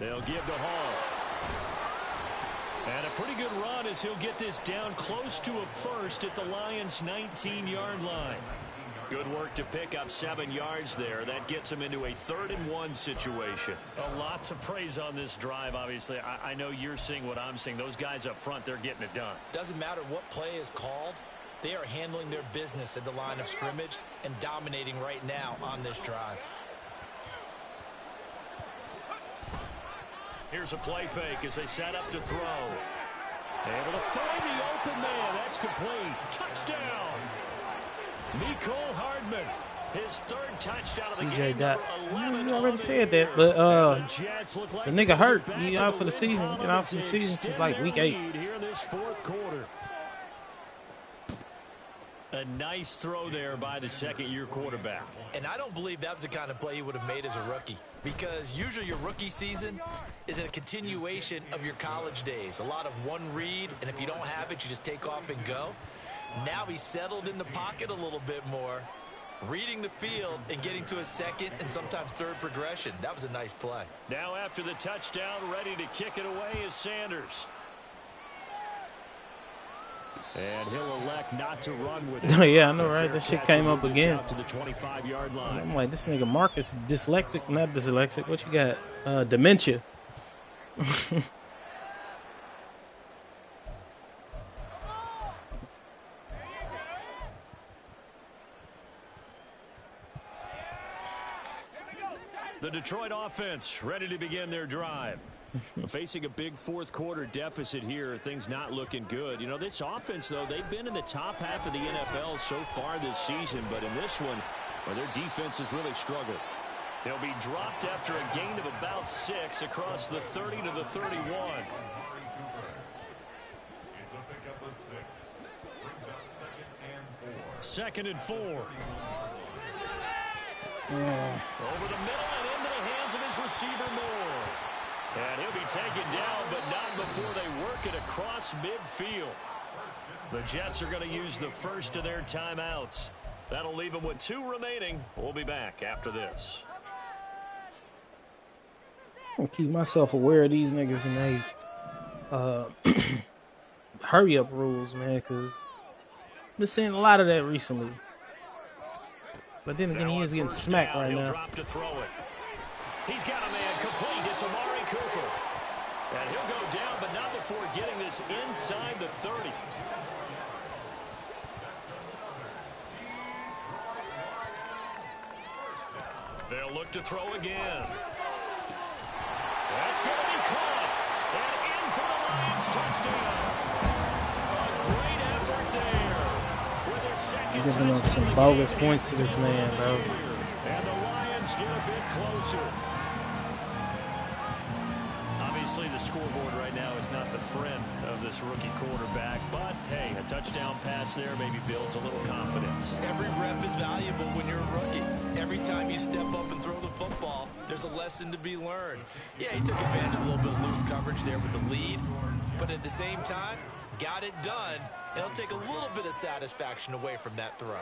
They'll give to Hall. And a pretty good run as he'll get this down close to a first at the Lions' 19-yard line. Good work to pick up 7 yards there. That gets him into a 3rd-and-1 situation. A lot to praise on this drive, obviously. I know you're seeing what I'm seeing. Those guys up front, they're getting it done. Doesn't matter what play is called. They are handling their business at the line of scrimmage and dominating right now on this drive. Here's a play fake as they set up to throw. Able to find the open man. That's complete. Touchdown. Nicole Hardman. His 3rd touchdown of the CJ game. got. You already said that, but the nigga hurt. He out for the season. Been out for the season since like week 8. Here in this 4th quarter. A nice throw there by the 2nd-year quarterback. And I don't believe that was the kind of play he would have made as a rookie, because usually your rookie season is a continuation of your college days. A lot of one read, and if you don't have it, you just take off and go. Now he's settled in the pocket a little bit more, reading the field and getting to a 2nd and sometimes 3rd progression. That was a nice play. Now after the touchdown, ready to kick it away is Sanders. And he'll elect not to run with it. Yeah, I know, right? That shit came up again. To the 25-yard line. I'm like, this nigga Marcus dyslexic, not dyslexic. What you got? Dementia. The Detroit offense ready to begin their drive. Facing a big 4th quarter deficit here, things not looking good. You know, this offense, though, they've been in the top half of the NFL so far this season, but in this one, well, their defense has really struggled. They'll be dropped after a gain of about 6 across the 30 to the 31. It's a pickup of 6. Brings up 2nd and 4. Over the middle and into the hands of his receiver Moore. And he'll be taken down, but not before they work it across midfield. The Jets are going to use the first of their timeouts. That'll leave them with 2 remaining. We'll be back after this. I'm keep myself aware of these niggas and they hurry up rules, man, because I've been seeing a lot of that recently. But then again, he is getting smacked right now. Drop to throw it. He's got a man complete. It's Amari Cooper. And he'll go down, but not before getting this inside the 30. They'll look to throw again. That's going to be caught. And in for the Lions touchdown. A great effort there. With a second Giving up some bogus points to this man, bro. And the Lions get a bit closer. Obviously, the scoreboard right now is not the friend of this rookie quarterback, but hey, a touchdown pass there maybe builds a little confidence. Every rep is valuable when you're a rookie. Every time you step up and throw the football, there's a lesson to be learned. Yeah, he took advantage of a little bit of loose coverage there with the lead, but at the same time, got it done. It'll take a little bit of satisfaction away from that throw.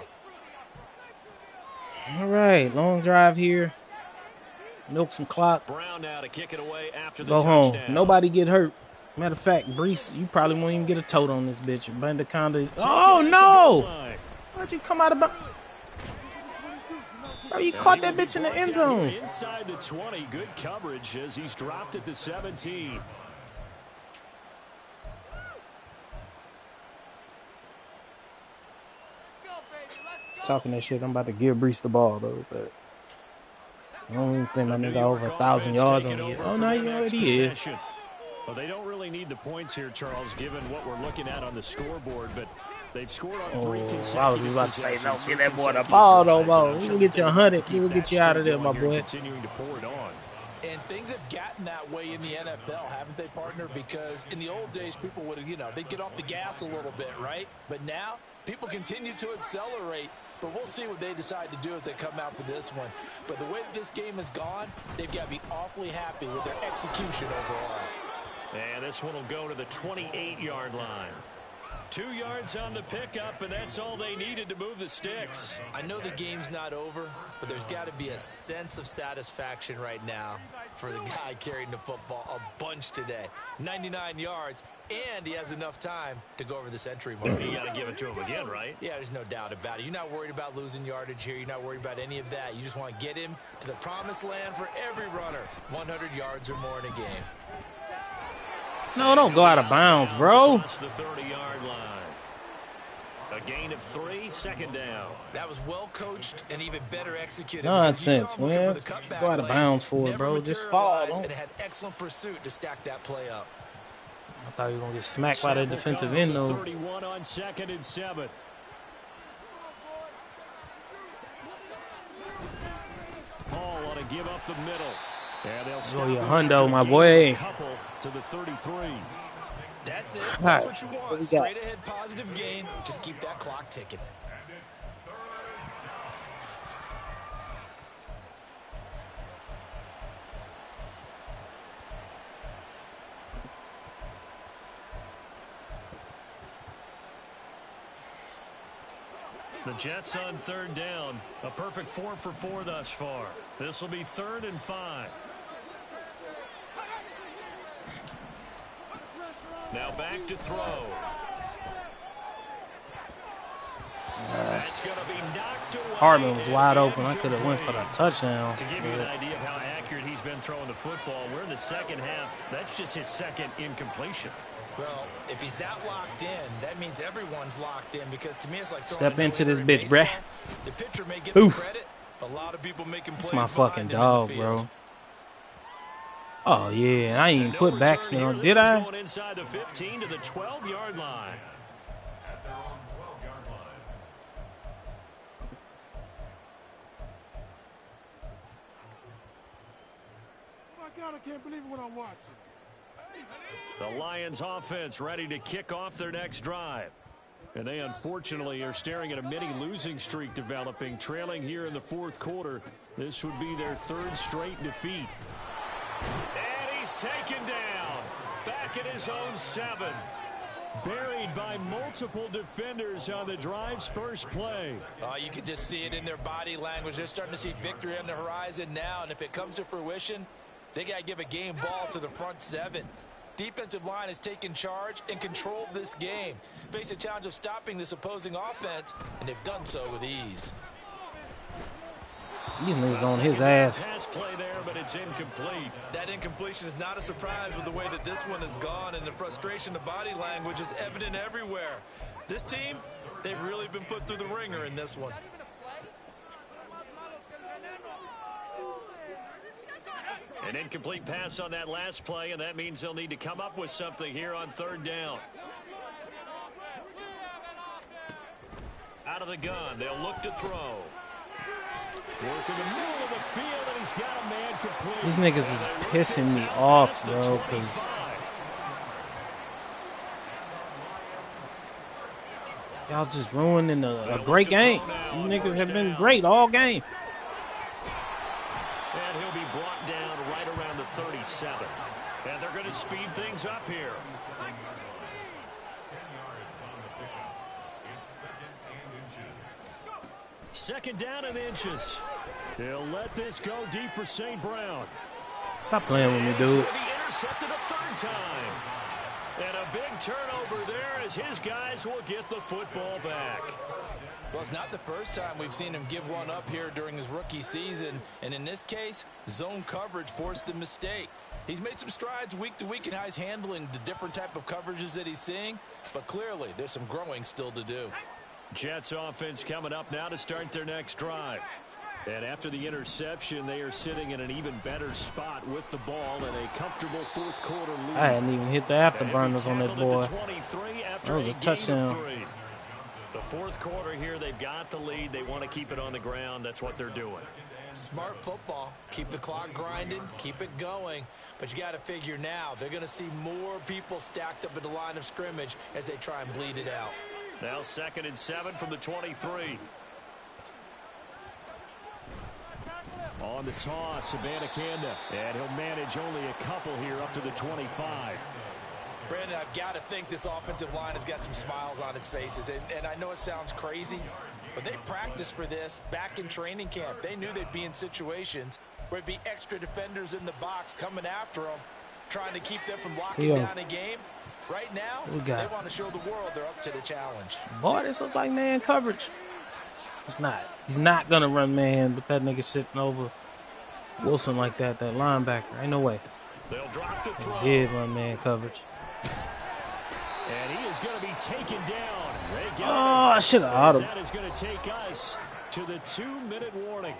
All right, long drive here. Milk some clock. Brown now to kick it away after the Go home. touchdown. Nobody get hurt. Matter of fact, Brees, you probably won't even get a tote on this bitch. Bandaconda. Oh, no! Why'd you come out of... Bro, you caught that bitch in the end zone. Inside the 20. Good coverage as he's dropped at the 17. Talking that shit, I'm about to give Brees the ball, though, but... I don't even think my nigga over 1,000 yards on it. Oh, no, you already is. Well, they don't really need the points here, Charles, given what we're looking at on the scoreboard, but they've scored on 3 consecutive I was about to say, no, possessions, get that boy the 3 ball, though, consecutive bro. We drives. can get you 100. We will Keep get you that out of there, streak my going here, boy. Continuing to pour it on. And things have gotten that way in the NFL, haven't they, partner? Because in the old days, people would, they'd get off the gas a little bit, right? But now, people continue to accelerate. But we'll see what they decide to do as they come out for this one. But the way that this game has gone, they've got to be awfully happy with their execution overall. And this one will go to the 28-yard line. 2 yards on the pickup, and that's all they needed to move the sticks. I know the game's not over, but there's got to be a sense of satisfaction right now for the guy carrying the football a bunch today. 99 yards, and he has enough time to go over the century mark. You got to give it to him again, right? Yeah, there's no doubt about it. You're not worried about losing yardage here. You're not worried about any of that. You just want to get him to the promised land for every runner. 100 yards or more in a game. No, don't go out of bounds, bro. Across the 30-yard line. A gain of 3, second down. That was well coached and even better executed. Nonsense, man. Go out of bounds for it, bro. Just fall. And had excellent pursuit to stack that play up. I thought you were gonna get smacked by the defensive end, though. 31 on 2nd and 7. Paul want to give up the middle. And they'll stop your hundo, my boy. Couple to the 33. That's it. That's what you want. Straight ahead positive gain. Just keep that clock ticking. The Jets on 3rd down. A perfect 4 for 4 thus far. This will be 3rd and 5. Now back to throw. That's going to be knocked away. Hardman was wide open. I could have went for the touchdown. To give you an idea of how accurate he's been throwing the football, we're in the second half. That's just his second incompletion. Well, if he's that locked in, that means everyone's locked in, because to me it's like step into this bitch, bruh. The pitcher may get the credit. A lot of people making plays. It's my fucking dog, bro. Oh yeah, I ain't even put backspin on, did I? Going inside the 15 to the 12-yard line. At their own 12-yard line. Oh my God, I can't believe what I'm watching. The Lions offense ready to kick off their next drive. And they unfortunately are staring at a mini losing streak developing, trailing here in the 4th quarter. This would be their 3rd straight defeat. And he's taken down. Back at his own 7. Buried by multiple defenders on the drive's first play. You can just see it in their body language. They're starting to see victory on the horizon now. And if it comes to fruition, they got to give a game ball to the front 7. Defensive line has taken charge and controlled this game. Face a challenge of stopping this opposing offense, and they've done so with ease. These niggas on his ass. Pass play there, but it's incomplete. That incompletion is not a surprise with the way that this one has gone, and the frustration of body language is evident everywhere. This team, they've really been put through the ringer in this one. An incomplete pass on that last play, and that means they'll need to come up with something here on 3rd down. Out of the gun, they'll look to throw. Work in the middle of the field, and he's got a man complete. These niggas is pissing me off, bro, because y'all just ruining a great game. You niggas have been great all game. And he'll be brought down right around the 37. And they're going to speed things up here. 10 yards on the pickup. It's 2nd and inches. 2nd down and inches. He'll let this go deep for St. Brown. Stop playing with me, dude. It's going to be intercepted a 3rd time. And a big turnover there as his guys will get the football back. Well, it's not the first time we've seen him give one up here during his rookie season. And in this case, zone coverage forced the mistake. He's made some strides week to week in how he's handling the different type of coverages that he's seeing. But clearly, there's some growing still to do. Jets offense coming up now to start their next drive. And after the interception, they are sitting in an even better spot with the ball in a comfortable 4th quarter lead. I hadn't even hit the afterburners on that boy. That was a touchdown. The 4th quarter here, they've got the lead. They want to keep it on the ground. That's what they're doing. Smart football. Keep the clock grinding. Keep it going. But you got to figure now, they're going to see more people stacked up at the line of scrimmage as they try and bleed it out. Now 2nd and 7 from the 23. On the toss, Savannah Kanda. And he'll manage only a couple here up to the 25. Brandon, I've got to think this offensive line has got some smiles on its faces. And I know it sounds crazy, but they practiced for this back in training camp. They knew they'd be in situations where it'd be extra defenders in the box coming after them, trying to keep them from locking down a game. Right now, they want to show the world they're up to the challenge. Boy, this looks like man coverage. It's not. He's not going to run man, but that nigga sitting over Wilson like that linebacker. Ain't no way. They'll drop the throw. He did run man coverage. And he is going to be taken down. I should have auto. That is going to take us to the 2-minute warning.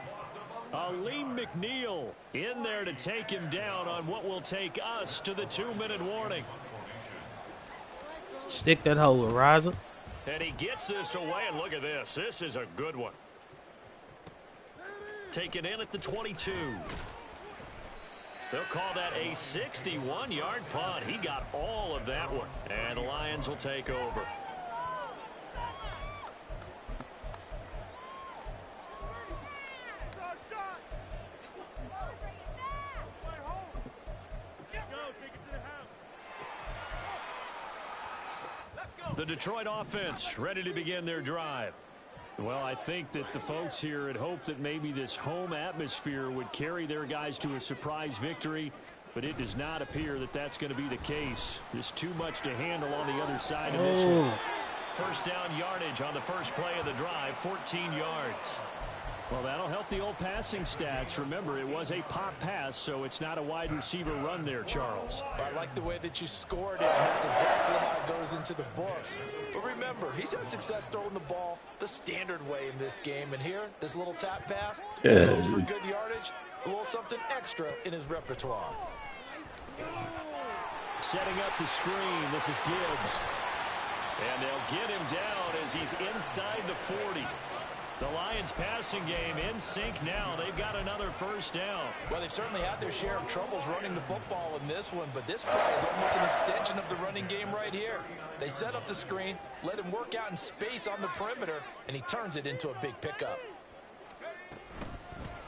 Aleem McNeil in there to take him down on what will take us to the 2-minute warning. Stick that hole, Riser. And he gets this away, and look at this. This is a good one. Taken in at the 22. They'll call that a 61-yard punt. He got all of that one. And the Lions will take over. The Detroit offense ready to begin their drive. Well, I think that the folks here had hoped that maybe this home atmosphere would carry their guys to a surprise victory, but it does not appear that that's going to be the case. There's too much to handle on the other side of this one. First down yardage on the first play of the drive, 14 yards. Well, that'll help the old passing stats. Remember, it was a pop pass, so it's not a wide receiver run there, Charles. I like the way that you scored it, and that's exactly how it goes into the books. But remember, he's had success throwing the ball the standard way in this game. And here, this little tap pass goes for good yardage, a little something extra in his repertoire. Setting up the screen, this is Gibbs. And they'll get him down as he's inside the 40. The Lions passing game in sync now. They've got another first down. Well, they've certainly had their share of troubles running the football in this one, but this play is almost an extension of the running game right here. They set up the screen, let him work out in space on the perimeter, and he turns it into a big pickup.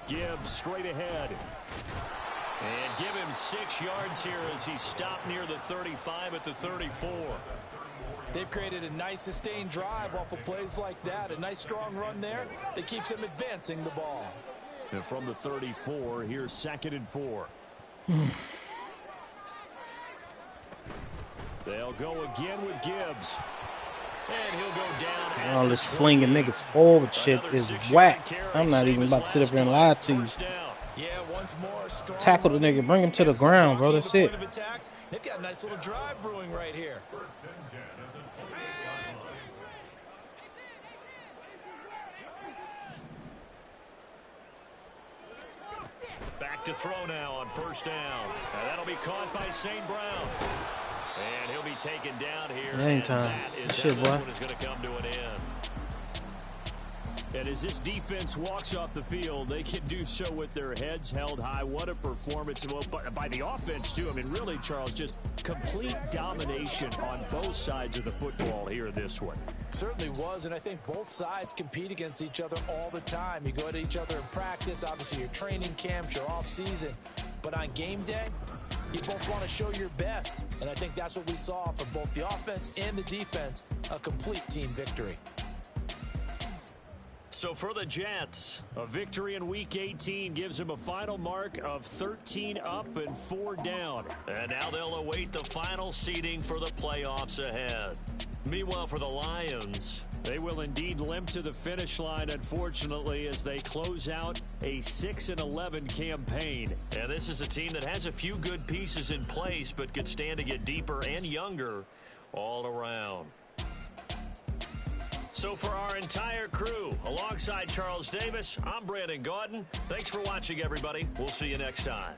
Gibbs straight ahead. And give him 6 yards here as he stopped near the 35 at the 34. They've created a nice sustained drive off of plays like that. A nice strong run there that keeps them advancing the ball. And from the 34, here's 2nd and 4. They'll go again with Gibbs. And he'll go down. All this slinging niggas forward shit is whack. I'm not even about to sit up here and lie to you. Yeah, once more, tackle the nigga, bring him to the ground, bro. That's it. They've got a nice little drive brewing right here. Back to throw now on first down. And that'll be caught by St. Brown. And he'll be taken down here. Anytime. Shit, boy. This one is going to come to an end. And as this defense walks off the field, they can do so with their heads held high. What a performance by the offense, too. I mean, really, Charles, just complete domination on both sides of the football here in this one. Certainly was, and I think both sides compete against each other all the time. You go at each other in practice, obviously your training camps, your off-season. But on game day, you both want to show your best. And I think that's what we saw from both the offense and the defense, a complete team victory. So for the Jets, a victory in Week 18 gives them a final mark of 13 up and 4 down. And now they'll await the final seeding for the playoffs ahead. Meanwhile, for the Lions, they will indeed limp to the finish line, unfortunately, as they close out a 6-11 campaign. And this is a team that has a few good pieces in place, but could stand to get deeper and younger all around. So for our entire crew, alongside Charles Davis, I'm Brandon Gaudin. Thanks for watching, everybody. We'll see you next time.